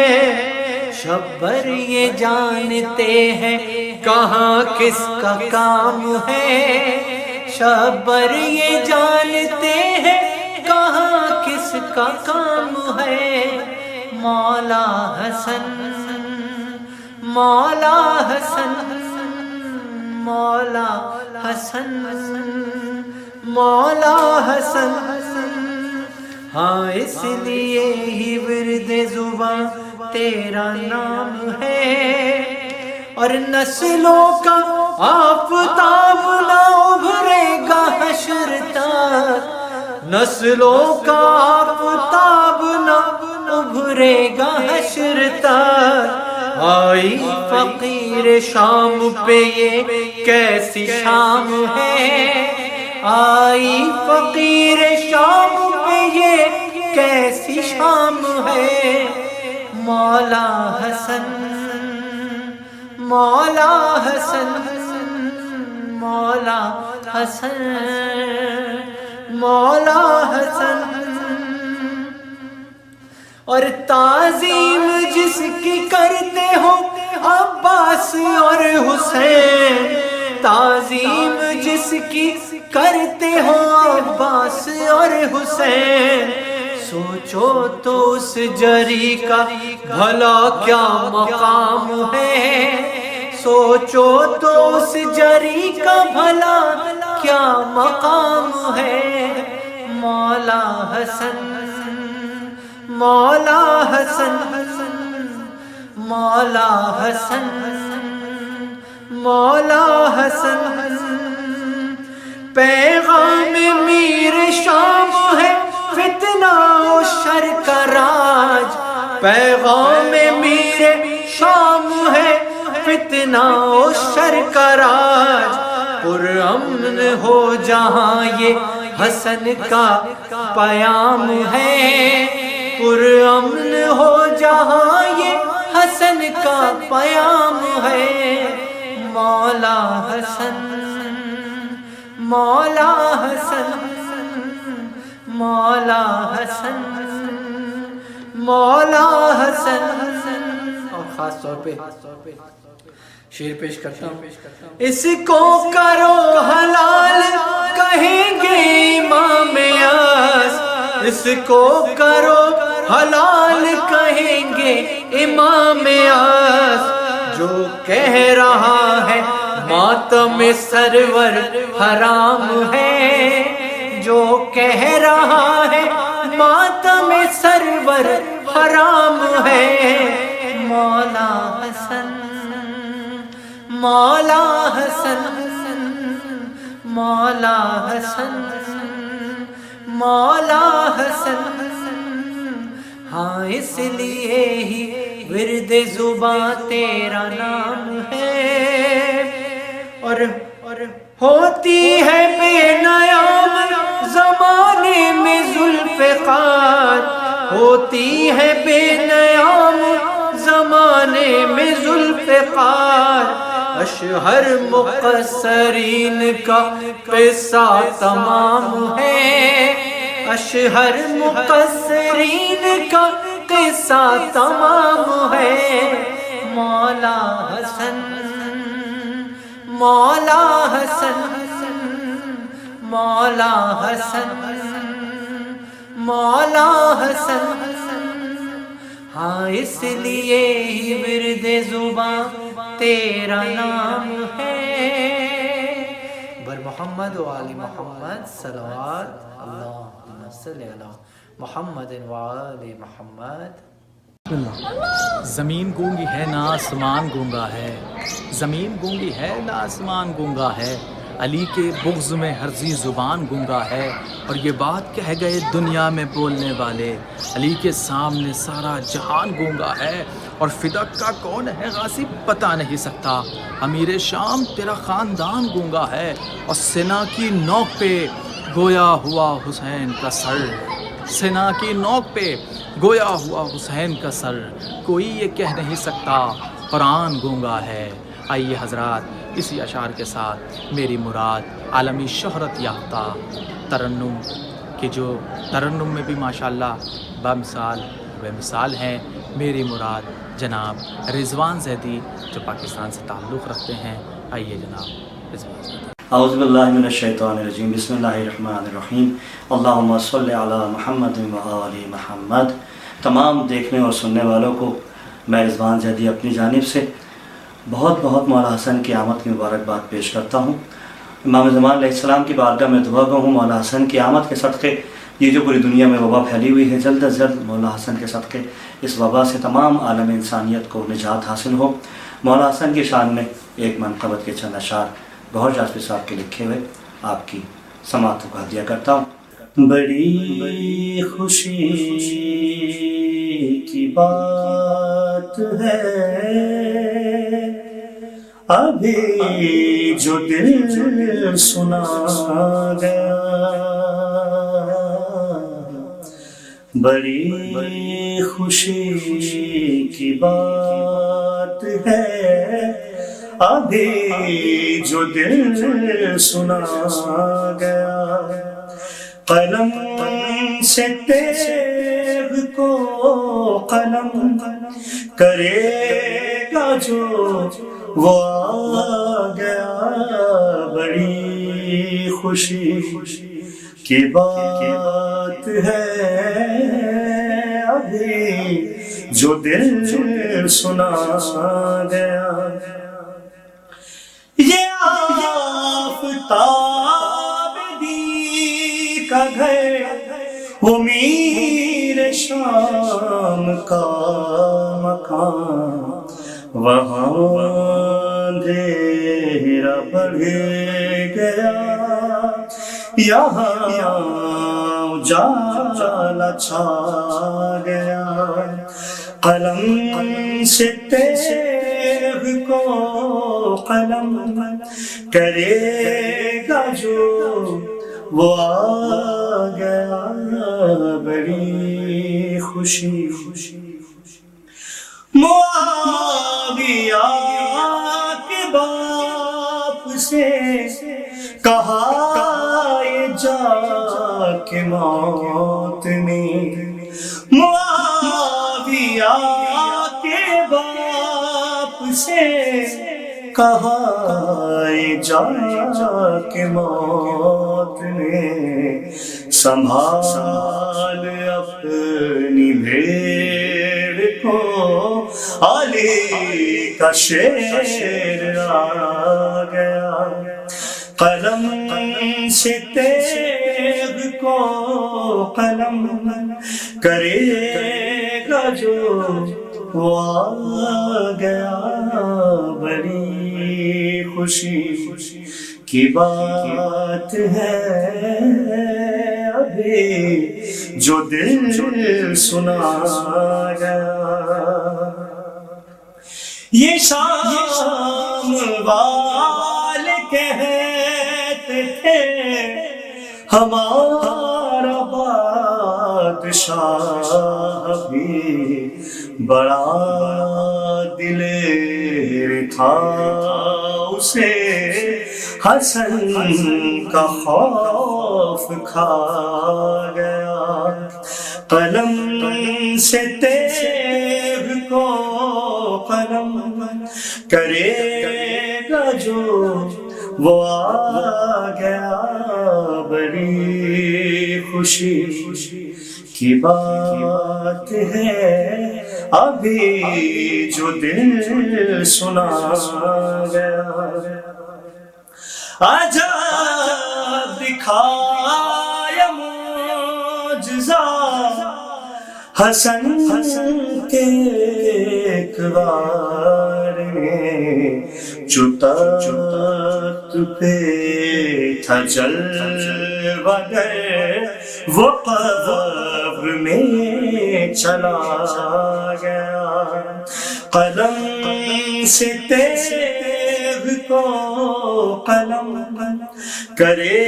شبر یہ جانتے ہیں کہاں کس کا کام ہے، شبر یہ جانتے ہیں کہاں کس کا کام ہے، مولا حسن مولا حسن مولا حسن مولا حسن۔ ہاں اس لیے ہی ورد زباں تیرا نام ہے، اور نسلوں کا آفتاب نہ ابھرے گا حشر تک، نسلوں کا آفتاب نہ ابھرے گا حشر تک۔ آئی فقیر شام پہ یہ کیسی شام ہے، آئی فقیر شام پہ یہ کیسی شام ہے، مولا حسن مولا حسن مولا حسن مولا حسن۔ اور تعظیم جس کی کرتے ہو عباس اور حسین، تعظیم جس کی کرتے ہو عباس اور حسین، سوچو تو اس جری کا بھلا کیا مقام ہے، سوچو تو اس جری کا بھلا کیا مقام ہے، مولا حسن مولا حسن مولا حسن مولا حسن۔ پیغام میر شام ہے فتنہ و شر کا راج، پیغام میر شام ہے فتنہ و شر کا راج، پرامن ہو جہاں یہ حسن کا پیام ہے، پرامن ہو جہاں یہ حسن کا پیام ہے، مولا حسن مولا حسن مولا حسن مولا حسن۔ اور خاص طور پہ شعر پیش کرتا ہوں، اس کو کرو حلال کہیں گے امام یاس، اس کو کرو حلال کہیں گے امام یاس، جو کہہ رہا ہے ماتم سرور حرام ہے، جو کہہ رہا ہے ماتم سرور حرام ہے، مولا حسن مولا حسن مولا حسن مولا حسن۔ ہاں اس لیے ہی ورد زباں تیرا نام ہے، اور ہوتی ہے بے نیام زمانے میں ذوالفقار، ہوتی ہے بے نیام زمانے میں ذوالفقار، اشہر مقصرین کا قصہ تمام ہے، اشہر مقصرین کا قصہ تمام ہے، مولا حسن مولا حسن مولا حسن مولا حسن۔ ہاں اس لیے ہی ورد زباں تیرا نام ہے، بر محمد و آل محمد صلوات اللہم صلی علی محمد و آل محمد۔ زمین گونگی ہے نہ آسمان گونگا ہے، زمین گونگی ہے نہ آسمان گونگا ہے، علی کے بغض میں ہر ذی زبان گونگا ہے، اور یہ بات کہہ گئے دنیا میں بولنے والے، علی کے سامنے سارا جہان گونگا ہے، اور فدق کا کون ہے غاصب بتا نہیں سکتا، امیر شام تیرا خاندان گونگا ہے، اور سنا کی نوک پہ گویا ہوا حسین کا سر، سنا کی نوک پہ گویا ہوا حسین کا سر، کوئی یہ کہہ نہیں سکتا قرآن گونگا ہے۔ آئیے حضرات اسی اشعار کے ساتھ میری مراد عالمی شہرت یافتہ ترنم کہ جو ترنم میں بھی ماشاءاللہ بامثال بے مثال ہیں، میری مراد جناب رضوان زیدی جو پاکستان سے تعلق رکھتے ہیں۔ آئیے جناب رضوان زیدی۔ اعوذ باللہ من الشیطان الرجیم، بسم اللہ الرحمن الرحیم، اللہم صلی علی محمد و آل محمد۔ تمام دیکھنے اور سننے والوں کو میں رضوان زیدی اپنی جانب سے بہت بہت مولا حسن کی آمد کی مبارکباد پیش کرتا ہوں۔ امام زمان علیہ السلام کی بارگاہ میں دعا گو ہوں مولا حسن کی آمد کے صدقے یہ جو پوری دنیا میں وبا پھیلی ہوئی ہے، جلد از جلد مولا حسن کے صدقے اس وبا سے تمام عالم انسانیت کو نجات حاصل ہو۔ مولا حسن کی شان میں ایک منقبت کے چند اشعار گوہر جاسپی صاحب کے لکھے ہوئے آپ کی سماعتوں کو ہدیہ کرتا ہوں۔ بڑی خوشی کی بات ہے ابھی جو دل سنا گیا، بڑی خوشی کی بات ہے ابھی جو دل سنا گیا، قلم سے تیغ کو قلم کرے گا جو وہ آ گیا، بڑی خوشی کی بات ہے ابھی جو دل سنا گیا، یہ آفتاب دی کا گھر وہ میر شام کا مکان، وہاں اندھیرا بڑھ گیا، یہاں اجالا چھا گیا، قلم سے تیغ کو قلم کرے گا جو وہ آ گیا بڑی خوشی معاویہ کے باپ سے کہا یہ جا کے موت نے معاویہ کے باپ سے کہا یہ جا کے موت نے سنبھال اپنی بھیڑ کو علی کا شیر آ گیا قلم سے تیغ کو قلم کرے گا جو وہ آ گیا بڑی خوشی کی بات ہے ابھی جو دل سنا گیا یہ شام والے کہتے تھے ہمارا بادشاہ بھی بڑا دلیر تھا اسے حسن کا خوف کھا گیا قلم سے تیغ کو قلم کرے گا جو وہ آ گیا بڑی خوشی کی بات ہے ابھی جو دل سنا گیا عجب دکھایا معجزہ حسن کے ایک بار نے جو تخت پہ تھا جلوہ گر وہ قبر میں چلا گیا قلم سے تیغ کو قلم کرے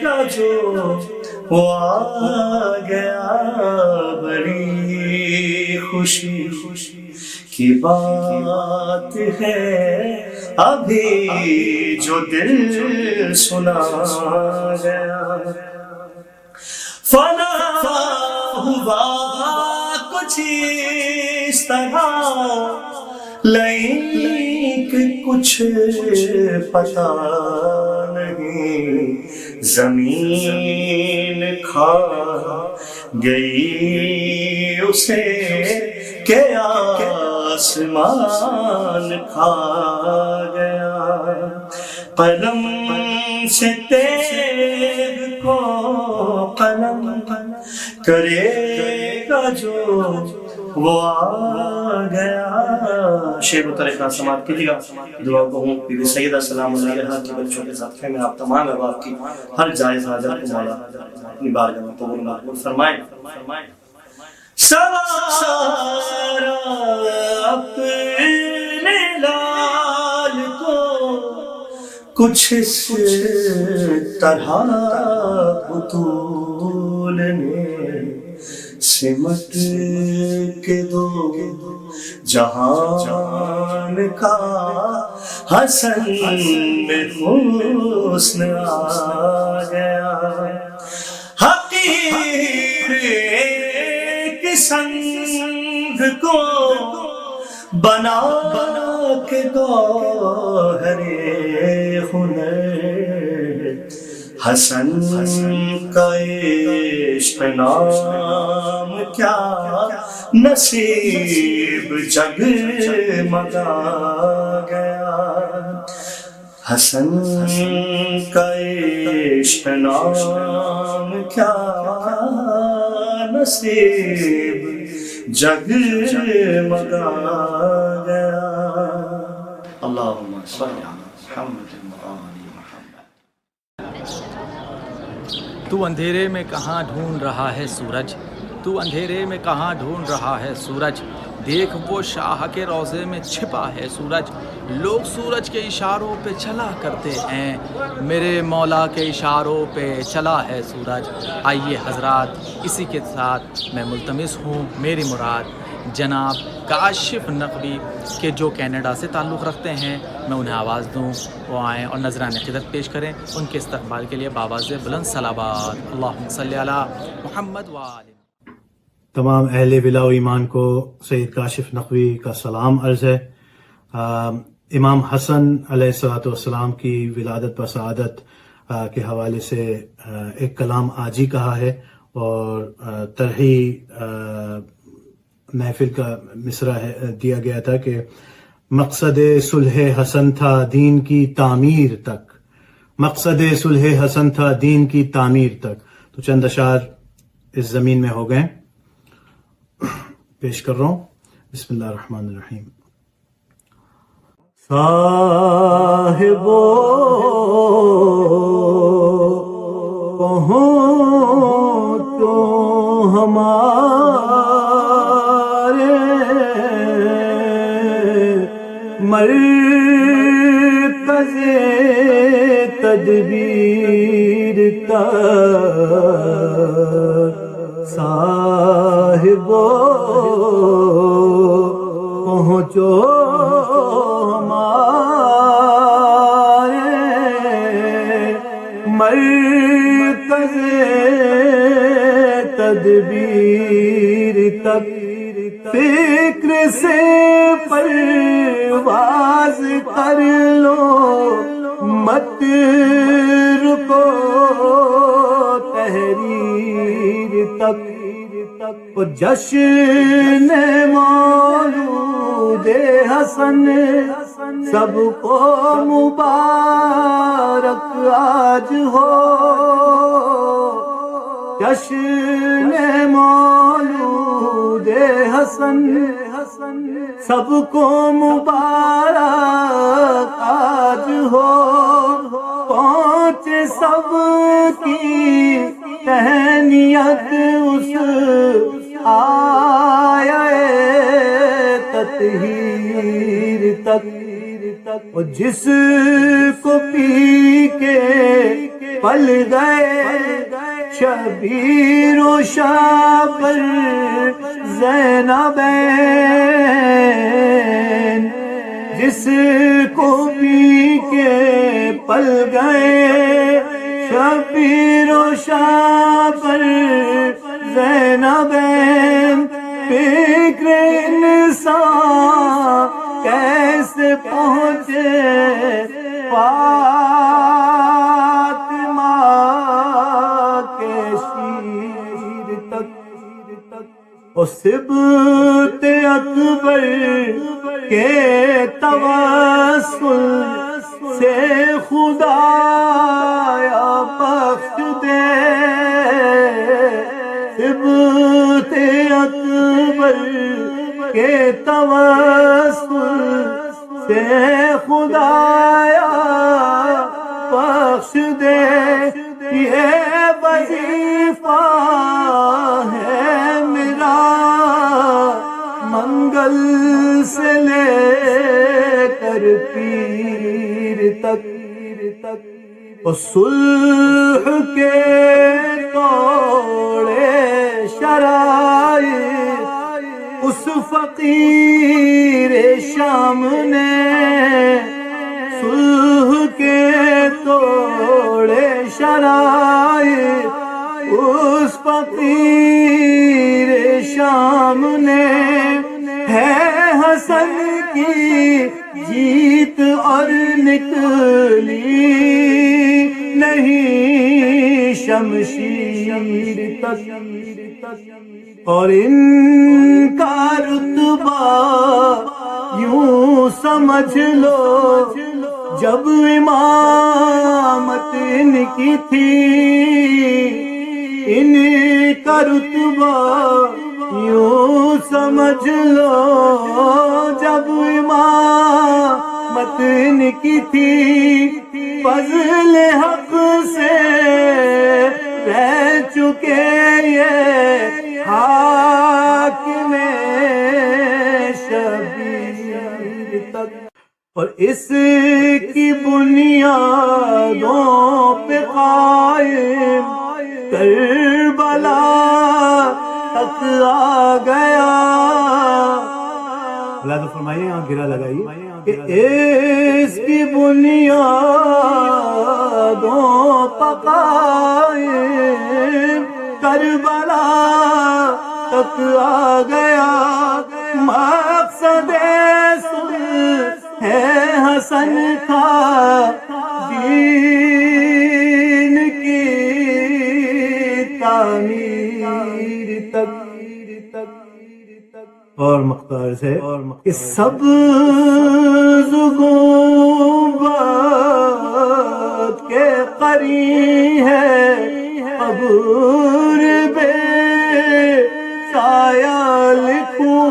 گا جو وہ آ گیا بڑی خوشی کی بات ہے ابھی جو دل سنا گیا فنا ہوا کچھ اس طرح لیکن کچھ پتا نہیں زمین کھا گئی اسے کہ آسمان کھا گیا قلم سے تیغ کو قلم کرے گا جو وہ آ گیا شعر و طریقہ سماعت کیجیے گا دعا کو ہوں بی بی سیدہ سلام علیہا کے بچوں کے ساتھ میں آپ تمام احباب کی ہر جائز حاجت کو مولا اپنی بارگاہ میں قبول مقبول فرمائیں سوارا اپنے لال کو کچھ اس طرح بطول نے سمٹ کے دو جہان کا حسن میں حسن آ گیا حقیر ایک سنگ کو بنا کے گوہر ہنر حسن کا عشق نام کیا نصیب جگمگا گیا حسن کا عشق نام کیا نصیب جگمگا گیا اللہم صلی علی محمد تو اندھیرے میں کہاں ڈھونڈ رہا ہے سورج تو اندھیرے میں کہاں ڈھونڈ رہا ہے سورج دیکھ وہ شاہ کے روضے میں چھپا ہے سورج لوگ سورج کے اشاروں پہ چلا کرتے ہیں، میرے مولا کے اشاروں پہ چلا ہے سورج۔ آئیے حضرات، اسی کے ساتھ میں ملتمس ہوں میری مراد جناب کاشف نقوی کے جو کینیڈا سے تعلق رکھتے ہیں، میں انہیں آواز دوں، وہ آئیں اور نذرانِ عقیدت پیش کریں۔ ان کے استقبال کے لیے باواز بلند صلوات، اللہم صلی علی محمد وآل۔ تمام اہل ولا و ایمان کو سید کاشف نقوی کا سلام عرض ہے۔ امام حسن علیہ الصلوۃ والسلام کی ولادت و سعادت کے حوالے سے ایک کلام آج ہی کہا ہے، اور طرحی محفل کا مصرع دیا گیا تھا کہ مقصد صلح حسن تھا دین کی تعمیر تک، مقصد صلح حسن تھا دین کی تعمیر تک۔ تو چند اشعار اس زمین میں ہو گئے، پیش کر رہا ہوں۔ بسم اللہ الرحمن الرحیم۔ صاحبو پہنچو ہمارے مرکز تدبیر تک، صاحبو پہنچو ہمارے مرکز تدبیر تک، فکر سے پرواز کر لو مت رکو تحریر تک، اور جشن مولود حسن سب کو مبارک آج ہو، جشن مولود حسن سب کو مبارک آج ہو، پہنچ سب کی تہنیت اس آئے تطہیر تک، اور جس کو پی کے پل گئے شبیر و شابر زینبین، جس کو پی کے پل گئے شبیر و شابر زینبین، فکر انسان کیسے پہنچے فاطمہ کے شیر تک، اور صبت اکبر کے توسل سے خدایا بخش دے، صبت اکبر کے توسل سے خدایا بخش دے، یہ وظیفہ ہے میرا منگل سے لے کر پیر تک، اور صلح کے توڑے شرائط اس فقیر شام نے، صلح کے توڑے شرائط اس فقیر شام نے، ہے حسن کی جیت اور نکلی نہیں شمشیر تک، اور ان کا رتبہ یوں سمجھ لو جب امامت ان کی تھی، ان کا رتبہ یوں سمجھ لو جب امامت ان کی تھی، فضل حق سے رہ چکے یہ حاکم شبیر تک۔ اور اس کی بنیادوں پہ قائم کربلا تک آ گیا. اللہ تو فرمائیے یہاں گرا لگائیے کہ اس کی بنیادوں پہ قائم کربلا تک آ گیا. مقصد ہے حسن کا دین کی تعمیر تک. اور مختار سے کہ سبز گنبد کے قریب ہے قبر بے سایہ لکھوں.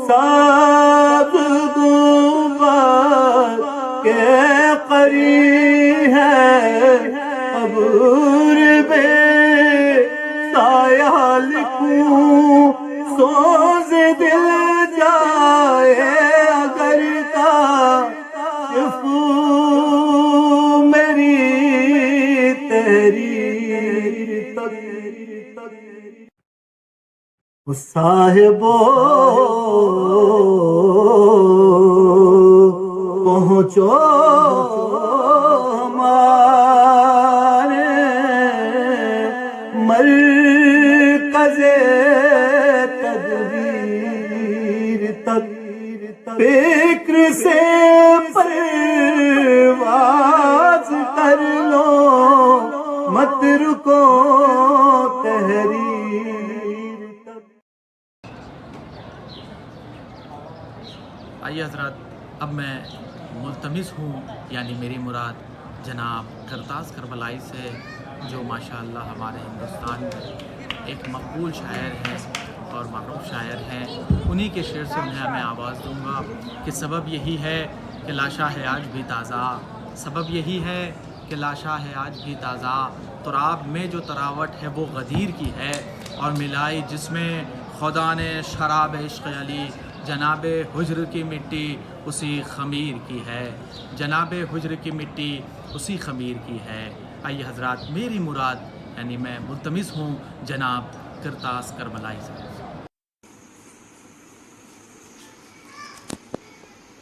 سبز گنبد کے قریب ہے قبر بے سایہ لکھوں. سوز دل جائے اگر کاشف میری تحریر تک. صاحبو پہنچو ہمارے مرکز تدبیر تک. فکر سے پرواز کر لو مت رکو تحریر تک. آئیے حضرات، اب میں ملتمس ہوں، یعنی میری مراد جناب کرتاز کربلائی سے، جو ماشاءاللہ ہمارے ہندوستان میں ایک مقبول شاعر ہیں اور معروف شاعر ہیں. انہی کے شعر سے انہیں میں آواز دوں گا کہ سبب یہی ہے کہ لاشا ہے آج بھی تازہ. سبب یہی ہے کہ لاشا ہے آج بھی تازہ. تراب میں جو تراوٹ ہے وہ غدیر کی ہے، اور ملائی جس میں خدا نے شراب عشق علی. جناب حجر کی مٹی اسی خمیر کی ہے. جناب حجر کی مٹی اسی خمیر کی ہے. آئیے حضرات، میری مراد یعنی میں ملتمس ہوں جناب کرتاز کربلائی سے.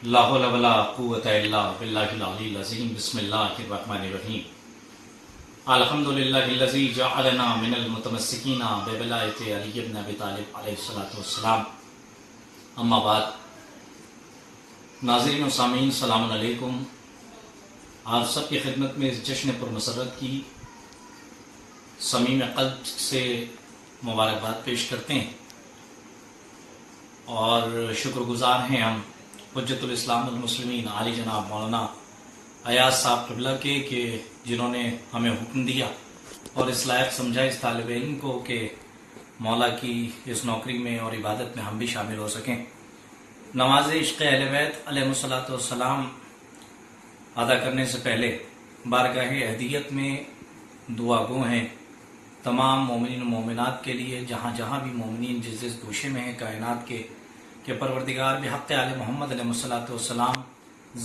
لا حول ولا قوة الا باللہ العلی العظیم. بسم اللہ الرحمن الرحیم. الحمدللہ الذی جعلنا من المتمسکین بولایت علی بن ابی طالب علیہ السلام. اما بعد، ناظرین و سامعین السلام علیکم. آپ سب کی خدمت میں اس جشن پر مسرت کی صمیم قلب سے مبارکباد پیش کرتے ہیں، اور شکر گزار ہیں ہم حجت الاسلام المسلمین عالی جناب مولانا ایاز صاحب قبلہ کے، کہ جنہوں نے ہمیں حکم دیا اور اس لائق سمجھا اس طالب علم کو کہ مولا کی اس نوکری میں اور عبادت میں ہم بھی شامل ہو سکیں. نماز عشق اہل بیت علیہ السلام ادا کرنے سے پہلے بارگاہ اہدیت میں دعا گو ہیں تمام مومنین و مومنات کے لیے، جہاں جہاں بھی مومنین جس جس گوشے میں ہیں کائنات کے، کہ پروردگار بحق آل محمد علیہ السلام،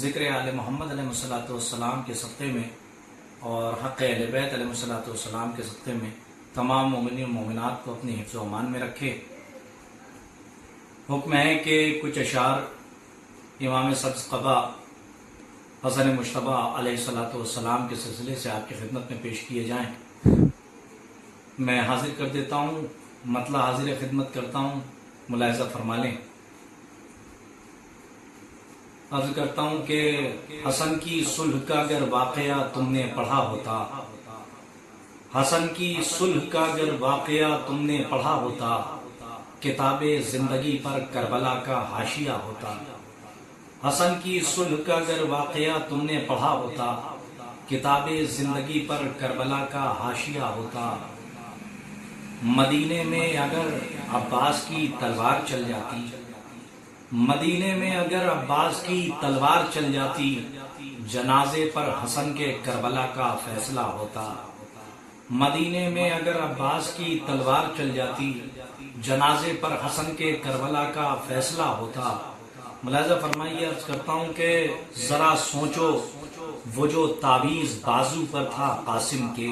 ذکر آل محمد علیہ السلام کے صدقے میں اور حق اہل بیت علیہ السلام کے صدقے میں تمام مومنین و مومنات کو اپنی حفظ و امان میں رکھے. حکم ہے کہ کچھ اشعار امام سبز قبا حسن مشتبہ علیہ السلام کے سلسلے سے آپ کی خدمت میں پیش کیے جائیں. میں حاضر کر دیتا ہوں، مطلع حاضر خدمت کرتا ہوں، ملاحظہ فرما لیں. عرض کرتا ہوں کہ حسن کی صلح کا اگر واقعہ تم نے پڑھا ہوتا، حسن کی صلح کا اگر واقعہ تم نے پڑھا ہوتا، کتاب زندگی پر کربلا کا حاشیہ ہوتا. حسن کی صلح کا اگر واقعہ تم نے پڑھا ہوتا، کتاب زندگی پر کربلا کا حاشیہ ہوتا. مدینے میں اگر عباس کی تلوار چل جاتی، مدینے میں اگر عباس کی تلوار چل جاتی، جنازے پر حسن کے کربلا کا فیصلہ ہوتا. مدینے میں اگر عباس کی تلوار چل جاتی، جنازے پر حسن کے کربلا کا فیصلہ ہوتا. ملاحظہ فرمائیے، عرض کرتا ہوں کہ ذرا سوچو وہ جو تعویذ بازو پر تھا قاسم کے،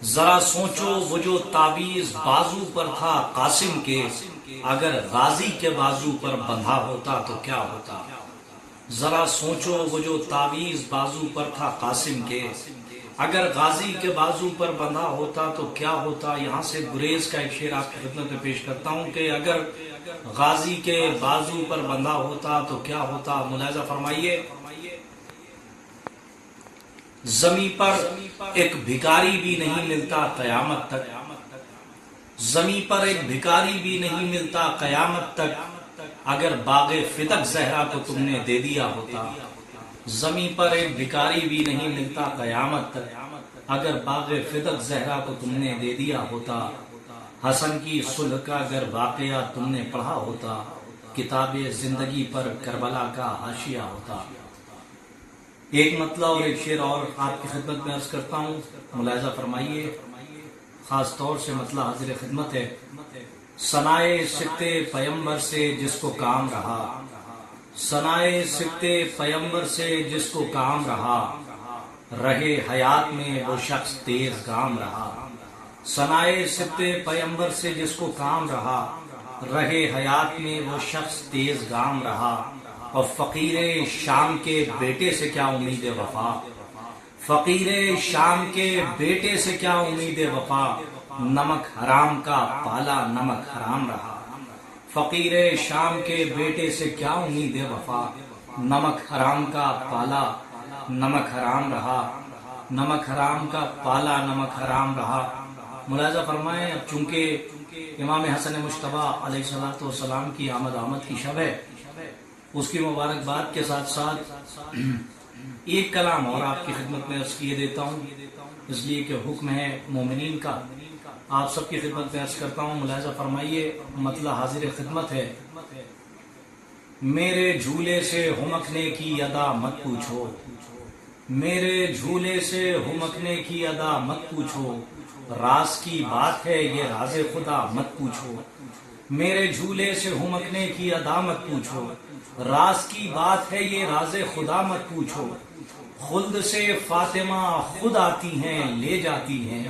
ذرا سوچو وہ جو تعویذ بازو پر تھا قاسم کے، اگر غازی کے بازو پر بندھا ہوتا تو کیا ہوتا؟ ذرا سوچو وہ جو تعویذ بازو پر تھا قاسم کے، اگر غازی کے بازو پر بندھا ہوتا تو کیا ہوتا؟ یہاں سے گریز کا ایک شعر آپ کی خدمت میں پیش کرتا ہوں کہ اگر غازی کے بازو پر بندھا ہوتا تو کیا ہوتا؟ ملاحظہ فرمائیے، زمین پر ایک بھکاری بھی نہیں ملتا قیامت تک، زمین پر ایک بھکاری بھی نہیں ملتا قیامت تک، اگر باغ فدق زہرا کو تم نے دے دیا ہوتا۔ زمین پر ایک بھکاری بھی نہیں ملتا قیامت تک، اگر باغ فدق زہرا کو تم نے دے دیا ہوتا۔ حسن کی صلح کا اگر واقعہ تم نے پڑھا ہوتا، کتاب زندگی پر کربلا کا حاشیہ ہوتا۔ ایک مطلب اور ایک شعر اور آپ کی خدمت میں عرض کرتا ہوں، ملاحظہ فرمائیے، خاص طور سے مطلب حاضر خدمت ہے۔ ثنائے سکتے پیمبر سے جس کو کام رہا، ثنائے سکتے پیمبر سے جس کو کام رہا، رہے حیات میں وہ شخص تیز گام رہا۔ ثنائے سکتے پیمبر سے جس کو کام رہا، رہے حیات میں وہ شخص تیز گام رہا۔ اور فقیر شام کے بیٹے سے کیا امید وفا، فقیر شام کے بیٹے سے کیا امید وفا، نمک حرام کا پالا نمک حرام رہا۔ فقیر شام کے بیٹے سے کیا امید وفا، نمک حرام کا پالا نمک حرام رہا، نمک حرام کا پالا نمک حرام رہا۔ ملاحظہ فرمائیں، اب چونکہ امام حسن مجتبیٰ علیہ الصلوۃ والسلام کی آمد کی شب ہے، اس کی مبارکباد کے ساتھ ساتھ ایک کلام اور آپ کی خدمت میں عرض کیے دیتا ہوں، اس لیے کہ حکم ہے مومنین کا، آپ سب کی خدمت میں عرض کرتا ہوں۔ ملاحظہ فرمائیے، مطلب حاضر خدمت ہے۔ میرے جھولے سے ہمکنے کی ادا مت پوچھو، میرے جھولے سے ہمکنے کی ادا مت پوچھو، راز کی بات ہے یہ راز خدا مت پوچھو۔ میرے جھولے سے ہمکنے کی ادا مت پوچھو، راز کی بات ہے یہ راز خدا مت پوچھو۔ خلد سے فاطمہ خود آتی ہیں لے جاتی ہیں،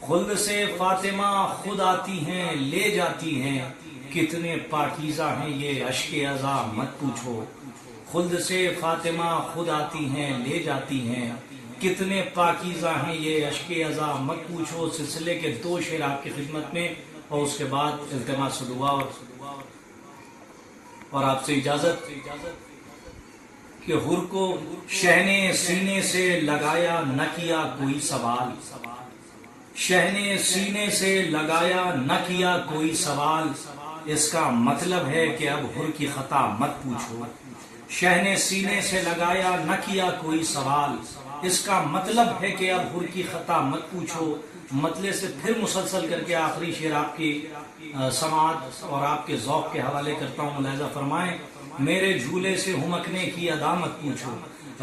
خلد سے فاطمہ خود آتی ہیں لے جاتی ہیں، کتنے پاکیزہ ہیں یہ اشک ازا مت پوچھو۔ خلد سے فاطمہ خود آتی ہیں لے جاتی ہیں، کتنے پاکیزہ ہیں یہ اشک ازا مت پوچھو۔ سلسلے کے 2 شعر آپ کی خدمت میں، اور اس کے بعد التماس دعا اور آپ سے اجازت کہ حر کو شہنے سینے سے لگایا نہ کیا کوئی سوال، شہنے سینے سے لگایا نہ کیا کوئی سوال، اس کا مطلب ہے کہ اب حر کی خطا مت پوچھو۔ شہنے سینے سے لگایا نہ کیا کوئی سوال، اس کا مطلب ہے کہ اب حر کی خطا مت پوچھو۔ مطلب سے پھر مسلسل کر کے آخری شعر آپ کی سماعت اور آپ کے ذوق کے حوالے کرتا ہوں، ملاحظہ فرمائیں۔ میرے جھولے سے ہمکنے کی ادا مت پوچھو،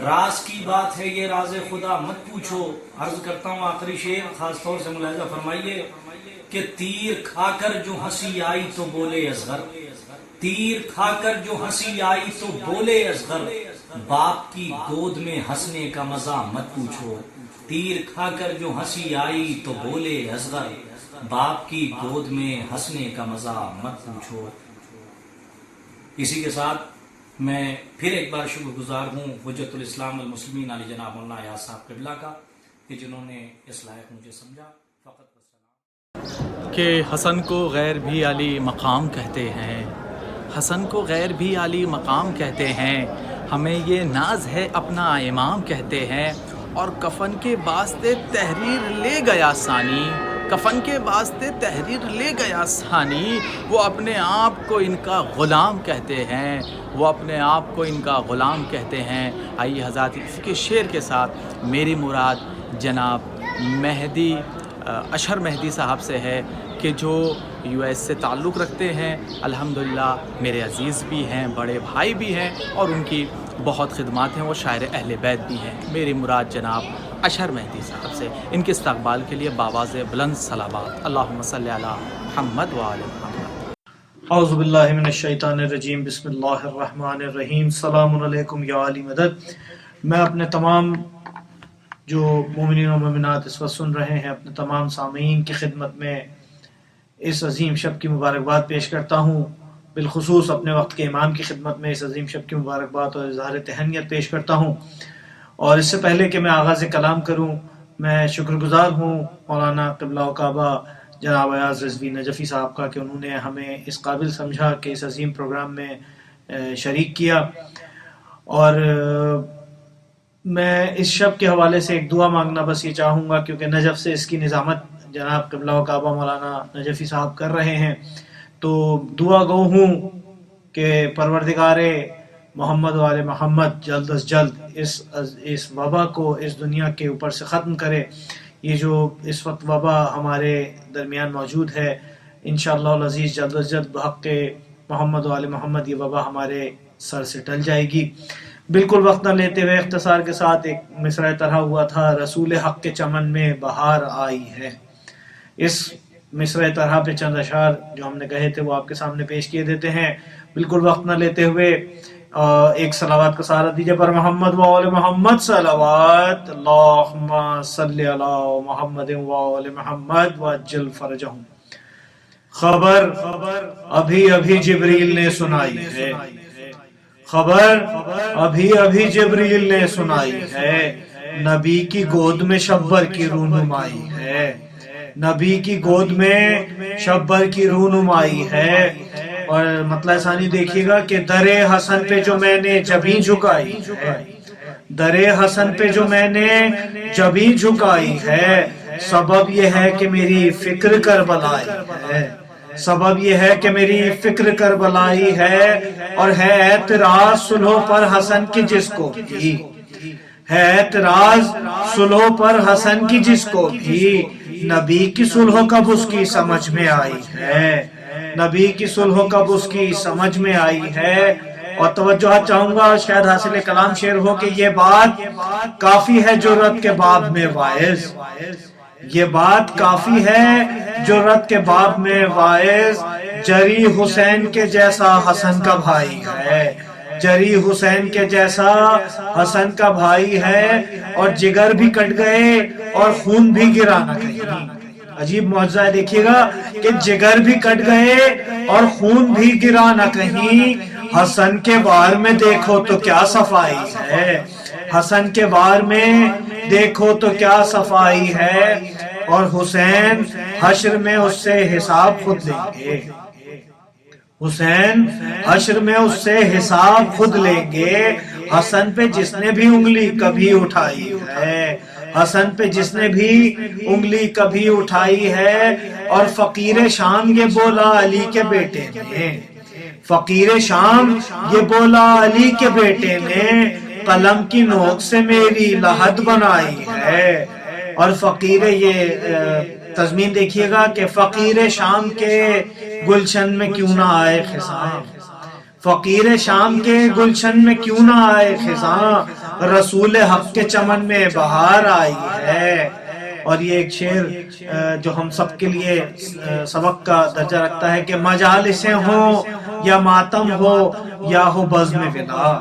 راز کی بات ہے یہ راز خدا مت پوچھو۔ عرض کرتا ہوں آخری شعر، خاص طور سے ملاحظہ فرمائیے کہ تیر کھا کر جو ہنسی آئی تو بولے اصغر، تیر کھا کر جو ہنسی آئی تو بولے اصغر، باپ کی گود میں ہنسنے کا مزہ مت پوچھو۔ تیر کھا کر جو ہنسی آئی تو بولے اصغر، باپ کی گود میں ہنسنے کا مزہ مت پوچھو۔ اسی کے ساتھ میں پھر ایک بار شکر گزار ہوں حجت الاسلام والمسلمین علی جناب مولانا ایاز صاحب قبلہ کا، کہ جنہوں نے اس لائق مجھے سمجھا۔ کہ حسن کو غیر بھی عالی مقام کہتے ہیں، حسن کو غیر بھی عالی مقام کہتے ہیں، ہمیں یہ ناز ہے اپنا امام کہتے ہیں، اور کفن کے واسطے تحریر لے گیا ثانی، کفن کے واسطے تحریر لے گیا ثانی، وہ اپنے آپ کو ان کا غلام کہتے ہیں، وہ اپنے آپ کو ان کا غلام کہتے ہیں۔ آئیے حضرات اس کے شعر کے ساتھ میری مراد جناب مہدی اشہر مہدی صاحب سے ہے، کہ جو US سے تعلق رکھتے ہیں، الحمدللہ میرے عزیز بھی ہیں، بڑے بھائی بھی ہیں، اور ان کی بہت خدمات ہیں، وہ شاعر اہل بیت بھی ہیں۔ میری مراد جناب اشہر مہدی صاحب سے، ان کے استقبال کے لیے باواز بلند صلوات، اللہم صلی علی محمد و آل محمد۔ اعوذ باللہ من الشیطان الرجیم بسم اللہ الرحمن الرحیم السلام علیکم یا علی مدد. میں اپنے تمام جو مومنین و مومنات اس وقت سن رہے ہیں، اپنے تمام سامعین کی خدمت میں اس عظیم شب کی مبارکباد پیش کرتا ہوں. بالخصوص اپنے وقت کے امام کی خدمت میں اس عظیم شب کی مبارکباد اور اظہار تہنیت پیش کرتا ہوں. اور اس سے پہلے کہ میں آغاز کلام کروں، میں شکر گزار ہوں مولانا قبلہ و کعبہ جناب ایاز رضوی نجفی صاحب کا کہ انہوں نے ہمیں اس قابل سمجھا کہ اس عظیم پروگرام میں شریک کیا. اور میں اس شب کے حوالے سے ایک دعا مانگنا بس یہ چاہوں گا، کیونکہ نجف سے اس کی نظامت جناب قبلہ و کعبہ مولانا نجفی صاحب کر رہے ہیں. تو دعا گو ہوں کہ پروردگار محمد و آل محمد جلد از جلد اس وبا کو اس دنیا کے اوپر سے ختم کرے. یہ جو اس وقت وبا ہمارے درمیان موجود ہے، انشاءاللہ العزیز جلد از جلد بحق محمد و آل محمد یہ وبا ہمارے سر سے ٹل جائے گی. بالکل وقت نہ لیتے ہوئے اختصار کے ساتھ ایک مصرع طرح ہوا تھا، رسول حق کے چمن میں بہار آئی ہے. اس مصرع طرح پہ چند اشعار جو ہم نے کہے تھے وہ آپ کے سامنے پیش کیے دیتے ہیں. بالکل وقت نہ لیتے ہوئے ایک صلوات کا سہارا دیجئے پر محمد و آل محمد صلوات. اللہم صلی علی محمد و آل محمد وعجل فرجہم. خبر ابھی ابھی جبریل نے سنائی ہے، خبر ابھی ابھی جبریل نے سنائی ہے، نبی کی گود میں شبر کی رونمائی ہے، نبی کی گود میں شبر کی رونمائی ہے. اور مطلع ثانی دیکھیے گا کہ در حسن پہ جو میں نے جبیں جھکائی ہے، در حسن پہ جو میں نے جبیں جھکائی ہے، سبب یہ ہے کہ میری فکر کربلائی ہے، سبب یہ ہے کہ میری فکر کربلائی ہے. اور ہے اعتراض صلح پر حسن کی جس کو بھی، ہے اعتراض صلح پر حسن کی جس کو بھی، نبی کی صلح کب اس کی سمجھ میں آئی ہے، نبی کی صلح کب اس کی سمجھ میں آئی ہے. اور توجہ چاہوں گا، شاید حاصل کلام شعر ہو کہ یہ بات کافی ہے جرأت کے باب میں واعظ، یہ بات کافی ہے جرأت کے باب میں واعظ. جری حسین کے جیسا حسن کا بھائی ہے، جری حسین کے جیسا حسن کا بھائی ہے، اور جگر بھی کٹ گئے اور خون بھی گرا نہ کہیں. عجیب معجزہ ہے، دیکھیے گا کہ جگر بھی کٹ گئے اور خون بھی گرا نہ کہیں. حسن کے وار میں دیکھو تو کیا صفائی ہے، حسن کے وار میں دیکھو تو کیا صفائی ہے. اور حسین حشر میں اس سے حساب خود لیں گے، حسین حشر میں اس سے حساب خود لیں گے. حسن پہ جس نے بھی انگلی کبھی اٹھائی ہے، حسن پہ جس نے بھی انگلی کبھی اٹھائی ہے. اور فقیر شام یہ بولا علی کے بیٹے نے، فقیر شام یہ بولا علی کے بیٹے نے، قلم کی نوک سے میری لحد بنائی ہے. اور فقیر یہ تضمین دیکھیے گا کہ فقیر شام کے گلشن میں کیوں نہ آئے خزاں، فقیر شام کے گلشن میں کیوں نہ آئے خزاں، رسول حق کے چمن میں بہار آئی ہے. اور یہ ایک شعر جو ہم سب کے لیے سبق کا درجہ رکھتا ہے کہ مجالسیں ہوں یا ماتم ہو یا ہو بزم ولا،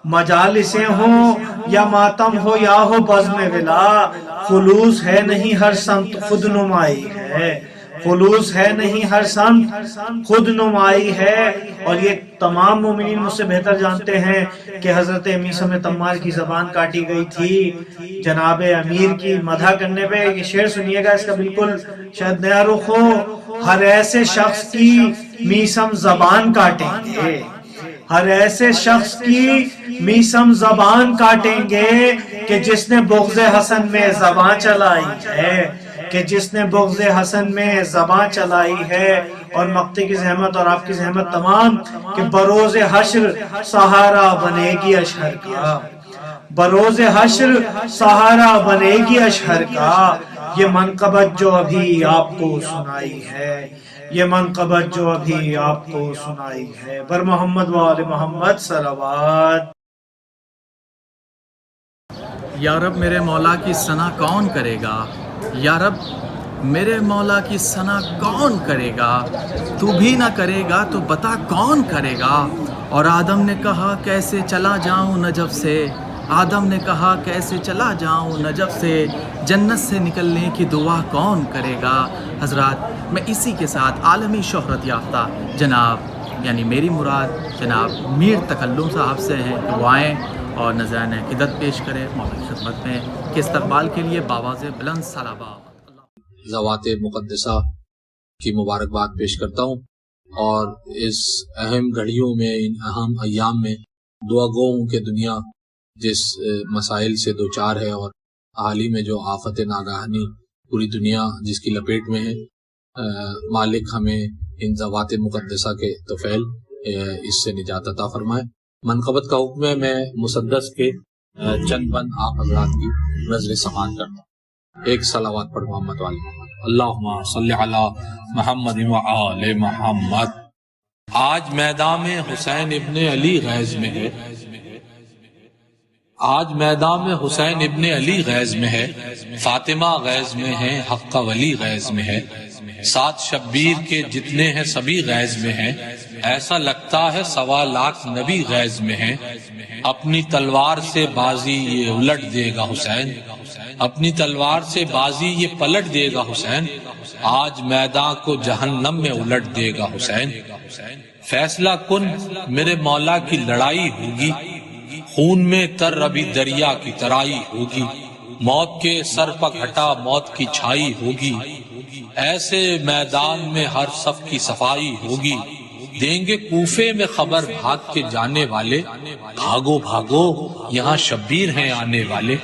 مجالسیں ہوں یا ماتم ہو یا ہو بزم ولا، خلوص ہے نہیں ہر سمت خود نمائی ہے، خلوص ہے نہیں ہر سمت خود نمائی ہے. اور یہ تمام مومنین مجھ سے بہتر جانتے ہیں کہ حضرت میثم تمار کی زبان کاٹی گئی تھی جناب امیر کی مدح کرنے پہ. یہ شعر سنیے گا، اس کا بالکل شاید نیا رخ ہو. ہر ایسے شخص کی میثم زبان کاٹیں گے، ہر ایسے شخص کی میثم زبان کاٹیں گے کہ جس نے بغض حسن میں زبان چلائی ہے، کہ جس نے بغض حسن میں زبان چلائی ہے. اور مقتے کی زحمت اور آپ کی زحمت تمام کہ بروز حشر سہارا بنے گی اشہر کا، بروز حشر سہارا بنے گی اشہر کا. یہ منقبت جو ابھی آپ کو سنائی ہے، یہ منقبت جو ابھی آپ کو سنائی ہے. بر محمد و آل محمد صلوات. یا رب میرے مولا کی ثنا کون کرے گا، یا رب میرے مولا کی ثنا کون کرے گا؟ تو بھی نہ کرے گا تو بتا کون کرے گا؟ اور آدم نے کہا کیسے چلا جاؤں نجف سے، آدم نے کہا کیسے چلا جاؤں نجف سے، جنت سے نکلنے کی دعا کون کرے گا؟ حضرات، میں اسی کے ساتھ عالمی شہرت یافتہ جناب یعنی میری مراد جناب میر تکلم صاحب سے ہیں کہ وہ آئیں اور نذرانہ عقیدت پیش کریں مولا کی خدمت میں، کہ استقبال کے لیے باواز بلند صلوات ذوات مقدسہ کی مبارکباد پیش کرتا ہوں، اور اس اہم گھڑیوں میں، ان اہم ایام میں دعا گو ہوں کہ دنیا جس مسائل سے دوچار ہے اور حال ہی میں جو آفت ناگہانی پوری دنیا جس کی لپیٹ میں ہے، مالک ہمیں ان ذوات مقدسہ کے طفیل اس سے نجات عطا فرمائے۔ منقبت کا حکم ہے، میں مسدس کے چند بند آپ حضرات کی نظر سماعت کرتا ہوں۔ ایک صلوات پر محمد والی اللہم صلی علی محمد و آل محمد۔ آج میدان حسین ابن علی غیظ میں ہے، آج میدان حسین ابن علی غیظ میں ہے، فاطمہ غیظ میں ہے، حق ولی غیظ میں ہے، 7 شبیر کے جتنے ہیں سبھی غیظ میں ہیں، ایسا لگتا ہے 1.25 لاکھ نبی غیظ میں ہیں۔ اپنی تلوار سے بازی یہ الٹ دے گا حسین، اپنی تلوار سے بازی یہ پلٹ دے گا حسین، آج میدان کو جہنم میں الٹ دے گا حسین۔ فیصلہ کن میرے مولا کی لڑائی ہوگی، خون میں تر ابھی دریا کی ترائی ہوگی، موت کے سر پر گھٹا موت کی چھائی ہوگی، ایسے میدان میں ہر صف کی صفائی ہوگی، دیں گے کوفے میں خبر بھاگ کے جانے والے، بھاگو بھاگو یہاں شبیر ہیں آنے والے،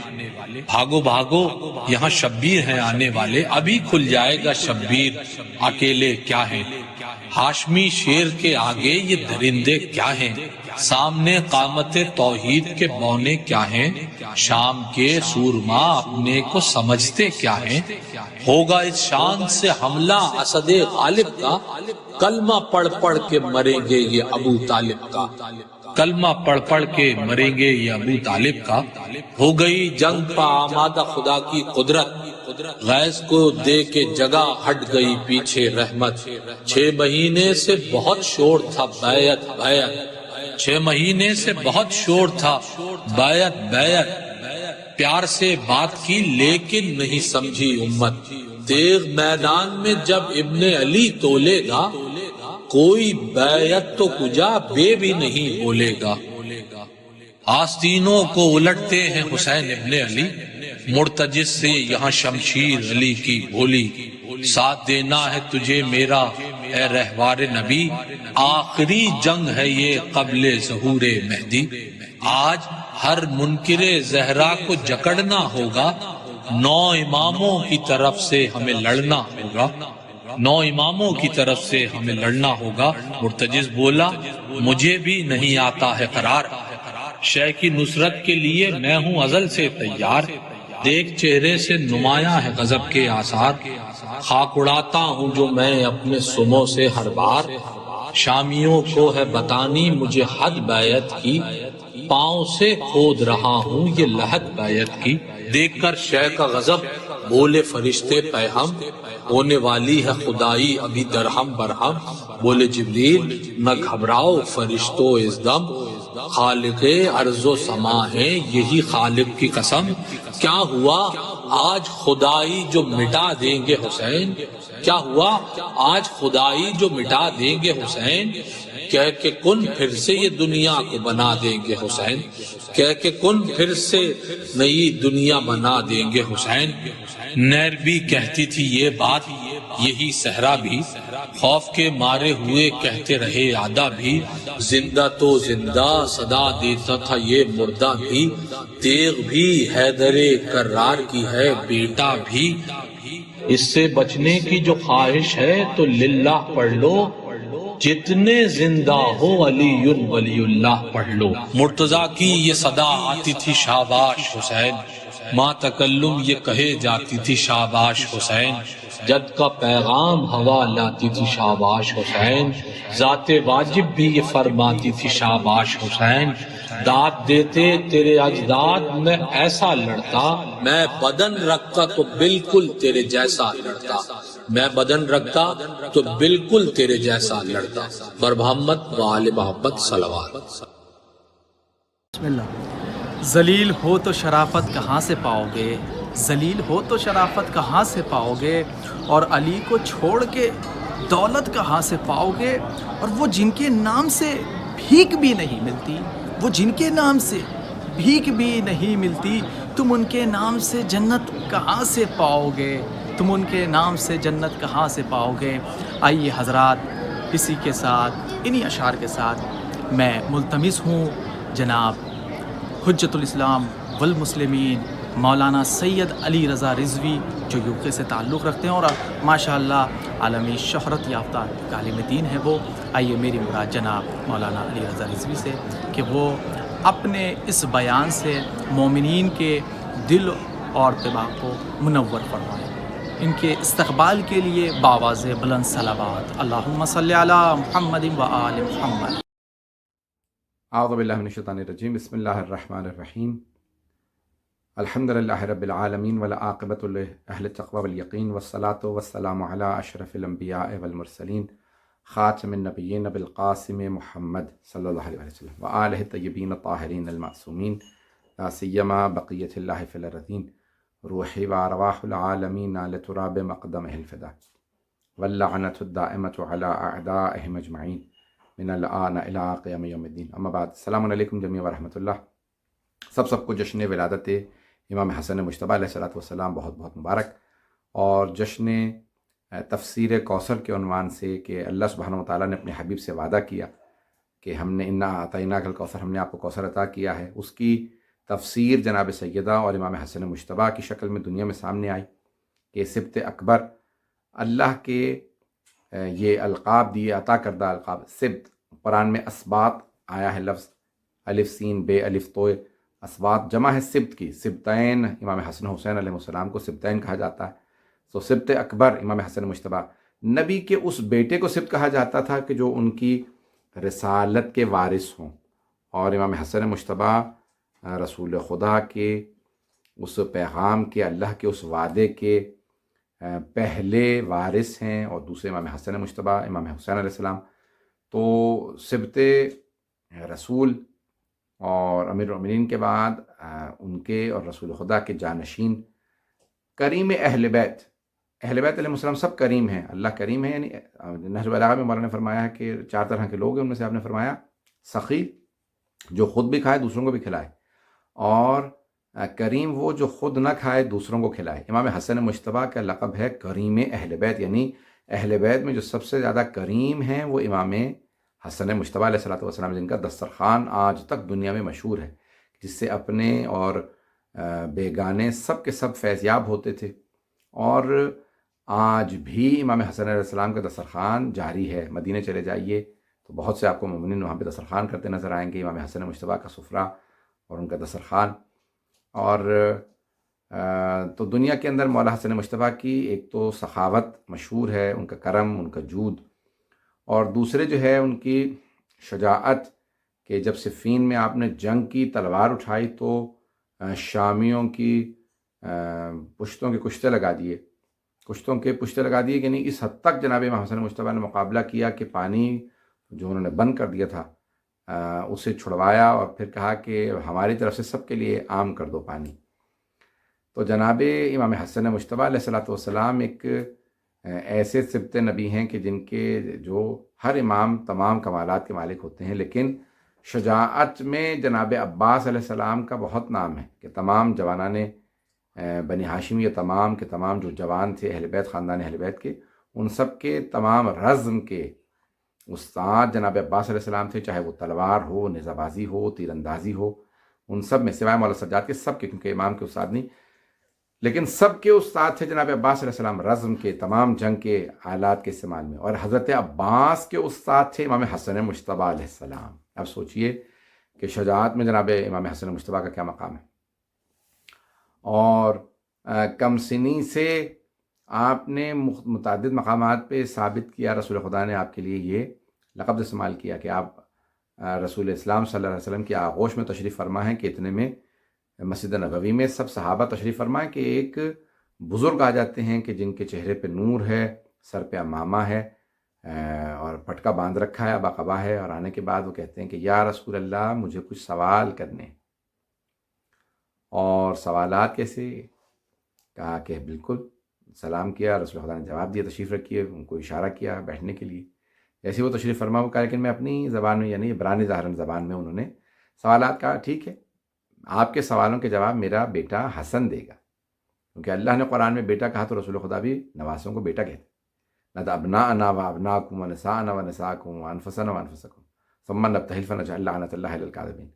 بھاگو بھاگو یہاں شبیر ہیں آنے والے، ابھی کھل جائے گا شبیر اکیلے کیا ہیں، ہاشمی شیر کے آگے یہ درندے کیا ہیں، سامنے قامت توحید کے بونے کیا ہیں، شام کے سورما اپنے کو سمجھتے کیا ہیں، ہوگا اس شان سے حملہ اسد غالب کا، کلمہ پڑھ پڑھ کے مریں گے یہ ابو طالب کا، کلمہ پڑھ پڑھ کے مریں گے یہ ابو طالب کا، ہو گئی جنگ پہ آمادہ خدا کی قدرت، غیظ کو دے کے جگہ ہٹ گئی پیچھے رحمت، 6 مہینے سے بہت شور تھا بیعت بیعت، 6 مہینے سے بہت شور تھا بیعت بیعت، پیار سے بات کی لیکن نہیں سمجھی امت، تیغ میدان میں جب ابن علی تولے گا، کوئی بیعت تو کجا بے بھی نہیں بولے گا، آستینوں کو الٹتے ہیں حسین ابن علی، مرتجس سے یہاں شمشیر علی کی بولی، ساتھ دینا ہے تجھے میرا اے رہوار نبی، آخری جنگ ہے یہ قبل ظہور مہدی، آج ہر منکر زہرا کو جکڑنا ہوگا، 9 اماموں کی طرف سے ہمیں لڑنا ہوگا، 9 اماموں کی طرف سے ہمیں لڑنا ہوگا۔ مرتجز بولا مجھے بھی نہیں آتا ہے قرار، شے کی نصرت کے لیے میں ہوں ازل سے تیار، دیکھ چہرے سے نمایاں ہے غضب کے آثار، خاک اڑاتا ہوں جو میں اپنے سموں سے ہر بار، شامیوں کو ہے بتانی مجھے حد بیعت کی، پاؤں سے کھود رہا ہوں یہ لحد بیعت کی، دیکھ کر شے کا غضب بولے فرشتے پیہم، ہونے والی ہے خدائی ابھی درہم برہم، بولے جبریل نہ گھبراؤ فرشتو اس دم، خالق ارض و سما ہے یہی خالق کی قسم، کیا ہوا آج خدائی جو مٹا دیں گے حسین، کیا ہوا آج خدائی جو مٹا دیں گے حسین، کہہ کے کن پھر سے یہ دنیا کو بنا دیں گے حسین، کہہ کے کن پھر سے نئی دنیا بنا دیں گے حسین، نیر بھی کہتی تھی یہ بات یہی صحرا بھی، خوف کے مارے ہوئے کہتے رہے آدھا بھی، زندہ تو زندہ صدا دیتا تھا یہ مردہ بھی، تیغ بھی حیدر کرار کی ہے بیٹا بھی، اس سے بچنے کی جو خواہش ہے تو للہ پڑھ لو، جتنے زندہ ہو علی ولی اللہ پڑھ لو، مرتضیٰ کی یہ صدا آتی تھی شاباش حسین، ماں تکلم یہ کہے جاتی تھی شاباش حسین، جد کا پیغام ہوا لاتی تھی شاباش حسین، ذات واجب بھی یہ فرماتی تھی شاباش حسین، داد دیتے تیرے اجداد میں ایسا لڑتا، میں بدن رکھتا تو بالکل تیرے جیسا لڑتا، میں بدن رکھتا تو بالکل تیرے جیسا لڑتا۔ بر محمد و آل محمد صلوات۔ بسم اللہ۔ ذلیل ہو تو شرافت کہاں سے پاؤ گے، ذلیل ہو تو شرافت کہاں سے پاؤ گے، اور علی کو چھوڑ کے دولت کہاں سے پاؤ گے، اور وہ جن کے نام سے بھیک بھی نہیں ملتی، وہ جن کے نام سے بھیک بھی نہیں ملتی، تم ان کے نام سے جنت کہاں سے پاؤ گے، تم ان کے نام سے جنت کہاں سے پاؤ گے۔ آئیے حضرات، اسی کے ساتھ انہی اشعار کے ساتھ میں ملتمس ہوں جناب حجت الاسلام والمسلمین مولانا سید علی رضا رضوی، جو UK سے تعلق رکھتے ہیں اور ماشاءاللہ عالمی شہرت یافتہ عالم دین ہے وہ۔ آئیے میری مراد جناب مولانا علی رضا رضوی سے کہ وہ اپنے اس بیان سے مومنین کے دل اور دماغ کو منور فرمائیں۔ ان کے استقبال کے لیے باواز بلند صلوات، اللہم صلی علی محمد و آل محمد۔ اعوذ باللہ من الشیطان الرجیم، بسم اللہ الرحمن الرحیم۔ الحمد للہ رب العالمین والعاقبۃ لأہل التقوی والیقین والصلاة والسلام علی اشرف الانبیاء والمرسلین خاتم النبیین بالقاسم محمد صلی اللہ علیہ وسلم وآلہ الطیبین الطاہرین المعصومین، لا سیما بقیۃ اللہ فی الارضین، روحی وارواح العالمین لتراب مقدمہ الفدا، واللعنۃ الدائمۃ علی اعدائہم اجمعین من الآن الی قیام یوم الدین۔ اما بعد، السلام علیکم جمیعا ورحمۃ اللہ۔ سب کو جشن ولادت امام حسن مجتبیٰ علیہ الصلوۃ والسلام بہت بہت مبارک، اور جشن تفسیر کوثر کے عنوان سے کہ اللہ سبحانہ وتعالیٰ نے اپنے حبیب سے وعدہ کیا کہ ہم نے انا اعطیناک الکوثر، ہم نے آپ کو کوثر عطا کیا ہے، اس کی تفسیر جناب سیدہ اور امام حسن مجتبیٰ کی شکل میں دنیا میں سامنے آئی کہ سبت اکبر، اللہ کے یہ القاب دیے، عطا کردہ القاب سبت، قرآن میں اسباط آیا ہے لفظ، الف سین بے الف توئے، اسباط جمع ہے سبت کی، سبتین امام حسن حسین علیہ السلام کو سبتین کہا جاتا ہے، تو سبت اکبر امام حسن مجتبیٰ، نبی کے اس بیٹے کو سبت کہا جاتا تھا کہ جو ان کی رسالت کے وارث ہوں، اور امام حسن مجتبیٰ رسول خدا کے اس پیغام کے، اللہ کے اس وعدے کے پہلے وارث ہیں، اور دوسرے امام حسن مجتبیٰ امام حسین علیہ السلام، تو سبت رسول اور امیر المومنین کے بعد ان کے اور رسول خدا کے جانشین کریم اہل بیت علیہ السلام سب کریم ہیں، اللہ کریم ہے، یعنی نہج البلاغہ میں مولانا نے فرمایا ہے کہ 4 طرح کے لوگ ہیں، ان میں سے آپ نے فرمایا سخی، جو خود بھی کھائے دوسروں کو بھی کھلائے، اور کریم وہ جو خود نہ کھائے دوسروں کو کھلائے۔ امام حسن مجتبیٰ کا لقب ہے کریم اہل بیت، یعنی اہل بیت میں جو سب سے زیادہ کریم ہیں وہ امام حسن مجتبیٰ علیہ الصلوۃ والسلام، جن کا دسترخوان آج تک دنیا میں مشہور ہے، جس سے اپنے اور بیگانے سب کے سب فیضیاب ہوتے تھے، اور آج بھی امام حسن علیہ السلام کا دسترخوان جاری ہے۔ مدینہ چلے جائیے تو بہت سے آپ کو مومنین وہاں پہ دسترخوان کرتے نظر آئیں گے، امام حسن مجتبیٰ کا سفرہ اور ان کا دسترخوان۔ اور تو دنیا کے اندر مولا حسن مجتبیٰ کی ایک تو سخاوت مشہور ہے، ان کا کرم، ان کا جود، اور دوسرے جو ہے ان کی شجاعت، کہ جب صفین میں آپ نے جنگ کی تلوار اٹھائی تو شامیوں کی پشتوں کے کشتے لگا دیے، یعنی اس حد تک جناب امام حسن مجتبیٰ نے مقابلہ کیا کہ پانی جو انہوں نے بند کر دیا تھا اسے چھڑوایا، اور پھر کہا کہ ہماری طرف سے سب کے لیے عام کر دو پانی۔ تو جناب امام حسن مجتبیٰ علیہ الصلوۃ والسلام ایک ایسے سبت نبی ہیں کہ جن کے جو ہر امام تمام کمالات کے مالک ہوتے ہیں، لیکن شجاعت میں جناب عباس علیہ السلام کا بہت نام ہے کہ تمام جوانان بنی ہاشم، یہ تمام کے تمام جو جوان تھے اہل بیت، خاندان اہل بیت کے، ان سب کے تمام رزم کے استاد جناب عباس علیہ السلام تھے، چاہے وہ تلوار ہو، نیزہ بازی ہو، تیر اندازی ہو، ان سب میں سوائے مولا سجاد کے، سب کے، کیونکہ امام کے استاد نہیں، لیکن سب کے استاد تھے جناب عباس علیہ السلام، رزم کے، تمام جنگ کے آلات کے استعمال میں، اور حضرت عباس کے استاد تھے امام حسن مجتبیٰ علیہ السلام۔ اب سوچئے کہ شجاعت میں جناب امام حسن مجتبیٰ کا کیا مقام ہے، اور کم سنی سے آپ نے متعدد مقامات پہ ثابت کیا، رسول خدا نے آپ کے لیے یہ لقب استعمال کیا کہ آپ رسول اسلام صلی اللہ علیہ وسلم کی آغوش میں تشریف فرما ہے کہ اتنے میں مسجد نبوی میں سب صحابہ تشریف فرما ہے کہ ایک بزرگ آ جاتے ہیں کہ جن کے چہرے پہ نور ہے، سر پہ امامہ ہے اور پٹکا باندھ رکھا ہے، ابا قبا ہے، اور آنے کے بعد وہ کہتے ہیں کہ یا رسول اللہ مجھے کچھ سوال کرنے ہیں۔ اور سوالات کیسے؟ کہا کہ بالکل، سلام کیا، رسول خدا نے جواب دیا تشریف رکھیے، ان کو اشارہ کیا بیٹھنے کے لیے۔ جیسے وہ تشریف فرما وہ کہا لیکن میں اپنی زبان میں یعنی عبرانی ظاہراً زبان میں انہوں نے سوالات کہا ٹھیک ہے، آپ کے سوالوں کے جواب میرا بیٹا حسن دے گا، کیونکہ اللہ نے قرآن میں بیٹا کہا تو رسول خدا بھی نواسوں کو بیٹا کہتے نہ تو ابناءنا و ابناکم و نساءنا و نساءکم و انفسنا و انفسکم ثم نبتہل فنجعل لعنۃ اللہ علی الکاذبین۔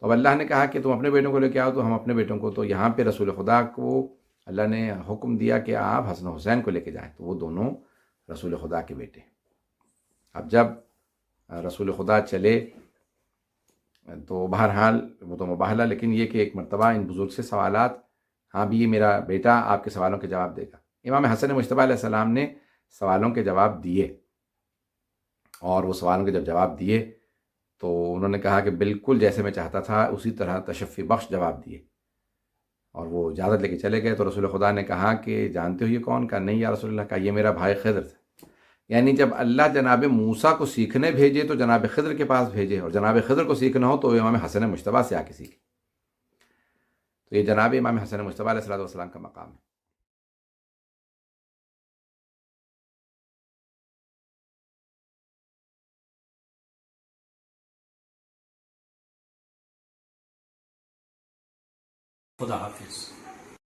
تو اب اللہ نے کہا کہ تم اپنے بیٹوں کو لے کے آؤ تو ہم اپنے بیٹوں کو، تو یہاں پہ رسول خدا کو اللہ نے حکم دیا کہ آپ حسن و حسین کو لے کے جائیں، تو وہ دونوں رسول خدا کے بیٹے۔ اب جب رسول خدا چلے تو بہرحال وہ تو مباہلہ، لیکن یہ کہ ایک مرتبہ ان بزرگ سے سوالات، ہاں بھی یہ میرا بیٹا آپ کے سوالوں کے جواب دے گا۔ امام حسن مجتبیٰ علیہ السلام نے سوالوں کے جواب دیے، اور وہ سوالوں کے جب جواب دیے تو انہوں نے کہا کہ بالکل جیسے میں چاہتا تھا اسی طرح تشفی بخش جواب دیے، اور وہ اجازت لے کے چلے گئے۔ تو رسول خدا نے کہا کہ جانتے ہو یہ کون؟ کہا نہیں یا رسول اللہ۔ کہا یہ میرا بھائی خضر تھا۔ یعنی جب اللہ جناب موسیٰ کو سیکھنے بھیجے تو جناب خضر کے پاس بھیجے، اور جناب خضر کو سیکھنا ہو تو امام حسن مجتبیٰ سے آ کے سیکھے۔ تو یہ جناب امام حسن مجتبیٰ علیہ السلام کا مقام ہے۔ خدا حافظ۔